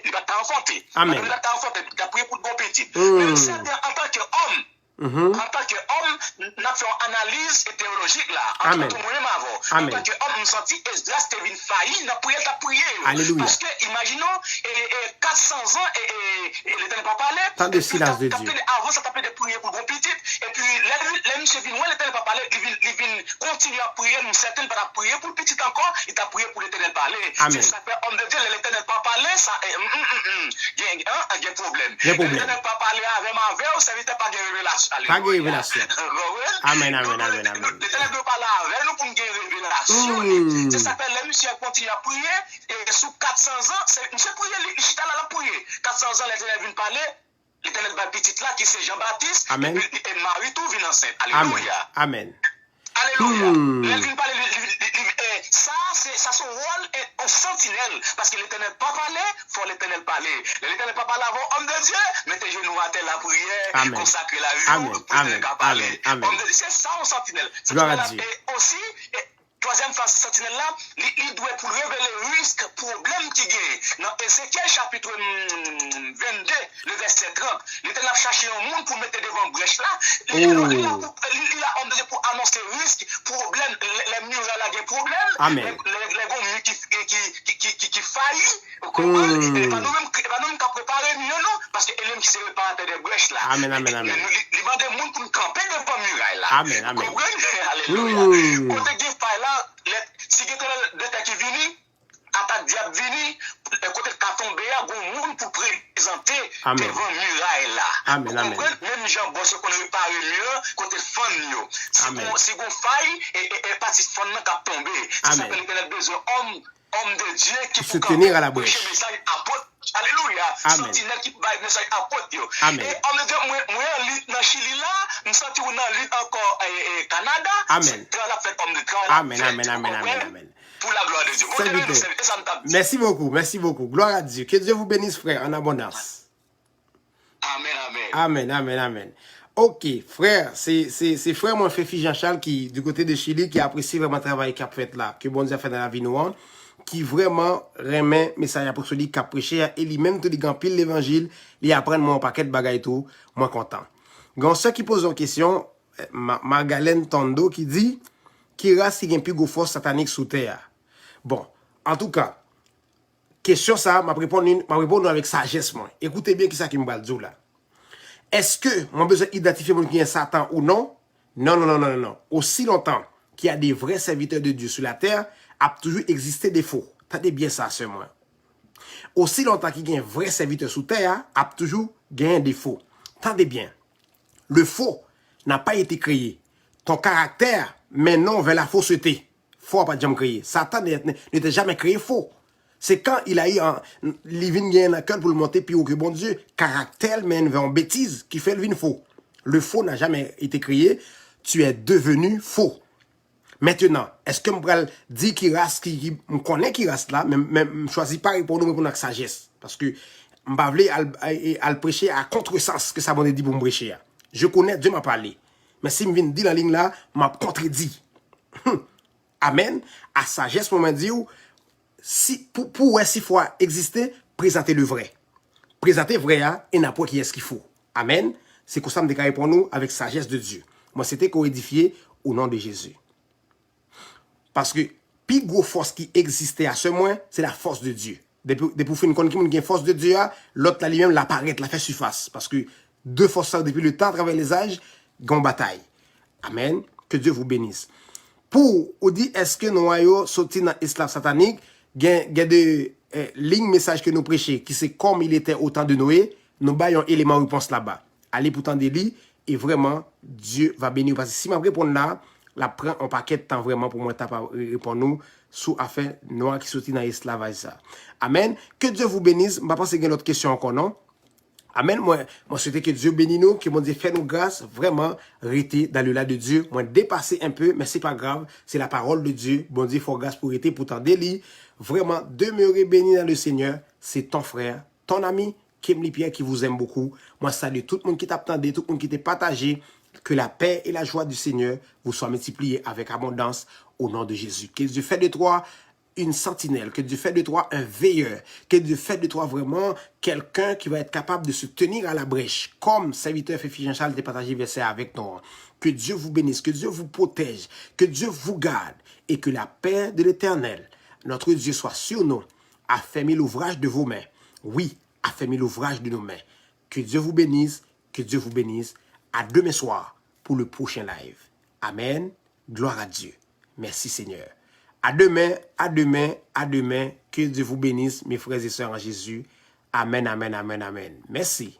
S3: il va t'enfanter.
S1: Amen.
S3: Il va t'enfanter, t'as prié pour te petit. Même si en tant qu'homme, en tant qu'homme, nous avons fait une analyse théologique là. En tant qu'homme, nous senti Esdras te vient failli, nous avons prié.
S1: Alléluia.
S3: Parce que, imaginons, 400 ans, et l'Éternel pas parlé.
S1: Tant de silence de Dieu.
S3: Avant, ça t'appelait de prier pour bon petit. Et puis, là, monsieur vient, l'Éternel pas parlé, il vient continuer à prier, nous certains pas prier pour le petit encore, il t'a prié pour l'Éternel parler.
S1: Amen.
S3: Ça fait homme de Dieu, l'Éternel pas parlé, ça, il y a un problème. L'Éternel pas parlé avec, ça veut pas de révélation.
S1: Pas de révélation. Amen, amen, amen, amen.
S3: L'Éternel ne parle avec nous pour nous gagner révélation. Ça s'appelle, les monsieur continue à prier, et sous 400 ans, monsieur prier, il chita là, la prier. 400 ans, l'Éternel vient parler, l'Éternel va petit là, qui c'est Jean-Baptiste,
S1: Amen.
S3: et Marie tout vient enceinte.
S1: Amen,
S3: Alléluia.
S1: amen.
S3: Alléluia. Elle vient parler, ça, c'est son rôle est au sentinelle. Parce que l'Éternel pas parlé, faut l'Éternel parler. L'Éternel pas parler avant homme de Dieu, mettez genoux à terre la prière, consacrer la vie,
S1: amen,
S3: pour l'Éternel parler.
S1: Amen.
S3: Homme de Dieu, c'est ça au sentinelle. Et aussi, troisième phase sentinelle là, il doit pour révéler risque, problème qui gagne. Dans Ézéchiel chapitre 22, le verset 30, l'Éternel a cherché un monde pour mettre devant brèche là. Il a homme de Dieu pour annoncer risque, problème, les murs là, il y a problème.
S1: Amen.
S3: Les gommes qui faillissent. Vous comprenez? Et pas nous-mêmes qui préparer mieux, non? Parce que lui qui se répare des brèches là.
S1: Amen, amen, amen.
S3: Il demande des monde pour nous camper devant muraille là.
S1: Amen, amen.
S3: Vous comprenez? Alléluia. Côté qui faille là, si quelqu'un de qui vient, attaque diable vient, côté qui tombe, il y a un monde pour présenter devant muraille là.
S1: Amen, amen.
S3: Même Jean Bosse qu'on répare mieux, côté fan. Si on faille, et partie fan qui a tombé. Ça s'appelle qu'il a besoin homme de Dieu qui
S1: se tenir à la brèche.
S3: Alléluia.
S1: Amen.
S3: Sentinelle qui va message apôtre.
S1: Amen.
S3: Et homme de Dieu, moi en dans Chili là, nous senti on en lutte encore Canada.
S1: Amen. Amen, amen, amen, amen, amen.
S3: Pour la gloire de Dieu.
S1: Merci beaucoup. Gloire à Dieu. Que Dieu vous bénisse, frère, en abondance.
S3: Amen, amen.
S1: Amen, amen, amen. Ok, frère, c'est frère mon frère Jean-Charles qui, du côté de Chili, qui apprécie vraiment le travail qu'il a fait là, que bon Dieu a fait dans la vie nous, qui vraiment remet message apostolique qu'a prêché et lui-même tout dit pile l'évangile, il apprend mon paquet de bagaille tout, moi content. Gon ceux qui posent une question, Margalène Tondo qui dit qui race qui a plus gros force satanique sous terre. Bon, en tout cas, question ça, m'a répondre avec sagesse moi. Écoutez bien qui ça qui me parle là. Est-ce que moi besoin d'identifier mon qui est Satan ou non? Non. Aussi longtemps qu'il y a des vrais serviteurs de Dieu sur la terre, a toujours existé des faux. Tendez bien ça, c'est moi. Aussi longtemps qu'il y a un vrai serviteur sous terre, a toujours gagné des faux. Tendez bien. Le faux n'a pas été créé. Ton caractère, maintenant, vers la fausseté. Faux n'a pas jamais créé. Satan n'était jamais créé faux. C'est quand il a eu un living gain à cœur pour le monter, puis au que bon Dieu, caractère mène vers une bêtise qui fait le vin faux. Le faux n'a jamais été créé. Tu es devenu faux. Maintenant, est-ce que je dis qu'il reste, qui me connaît qui reste là, mais je choisis pas pour nous répondre avec sagesse. Parce que je ne à le prêcher à contresens que ça m'a dit pour me prêcher. Je connais, Dieu m'a parlé. Mais si je viens dire la ligne là, m'a contredit. Amen. À sagesse, moi, dire, si, pour si fois exister, présentez le vrai. Présentez le vrai et n'importe qui est ce qu'il faut. Amen. C'est comme ça que je répond nous avec sagesse de Dieu. Moi, c'était co-édifié au nom de Jésus. Parce que, plus gros force qui existait à ce moment, c'est la force de Dieu. Depuis pour faire une connaître qui force de Dieu, l'autre là lui-même l'apparaît, la fait surface. Parce que deux forces depuis le temps, à travers les âges, gon bataille. Amen. Que Dieu vous bénisse. Pour ou dit est-ce que nous ayons sorti dans l'esclave satanique, il y a des lignes messages que nous prêchons qui c'est comme il était au temps de Noé, nous baillons élément réponse là-bas. Allez pourtant des lits et vraiment Dieu va bénir parce que si m'a répondre là, la prend un paquet de temps vraiment pour moi répondre nous sous affaire noir qui sorti dans l'esclavage ça. Amen. Que Dieu vous bénisse. Je pense qu'il y a une autre question encore non. Amen. Moi souhaite que Dieu bénisse nous, que mon Dieu fait nous grâce, vraiment, rester dans le là de Dieu. Moi, dépasser un peu, mais c'est pas grave. C'est la parole de Dieu. Bon Dieu, faut grâce pour rester, pourtant délit. Vraiment, demeurer béni dans le Seigneur. C'est ton frère, ton ami, Kemli Pierre, qui vous aime beaucoup. Moi, salue tout le monde qui t'attendait, tout le monde qui t'a partagé. Que la paix et la joie du Seigneur vous soient multipliées avec abondance au nom de Jésus. Que Dieu fait de toi une sentinelle, que Dieu fait de toi un veilleur, que Dieu fait de toi vraiment quelqu'un qui va être capable de se tenir à la brèche, comme serviteur Fifi Jean-Charles de partager verset avec nous. Que Dieu vous bénisse, que Dieu vous protège, que Dieu vous garde et que la paix de l'Éternel, notre Dieu, soit sur nous, affermit l'ouvrage de vos mains. Oui, affermit l'ouvrage de nos mains. Que Dieu vous bénisse, que Dieu vous bénisse. À demain soir pour le prochain live. Amen. Gloire à Dieu. Merci Seigneur. À demain, à demain, à demain. Que Dieu vous bénisse, mes frères et sœurs en Jésus. Amen, amen, amen, amen. Merci.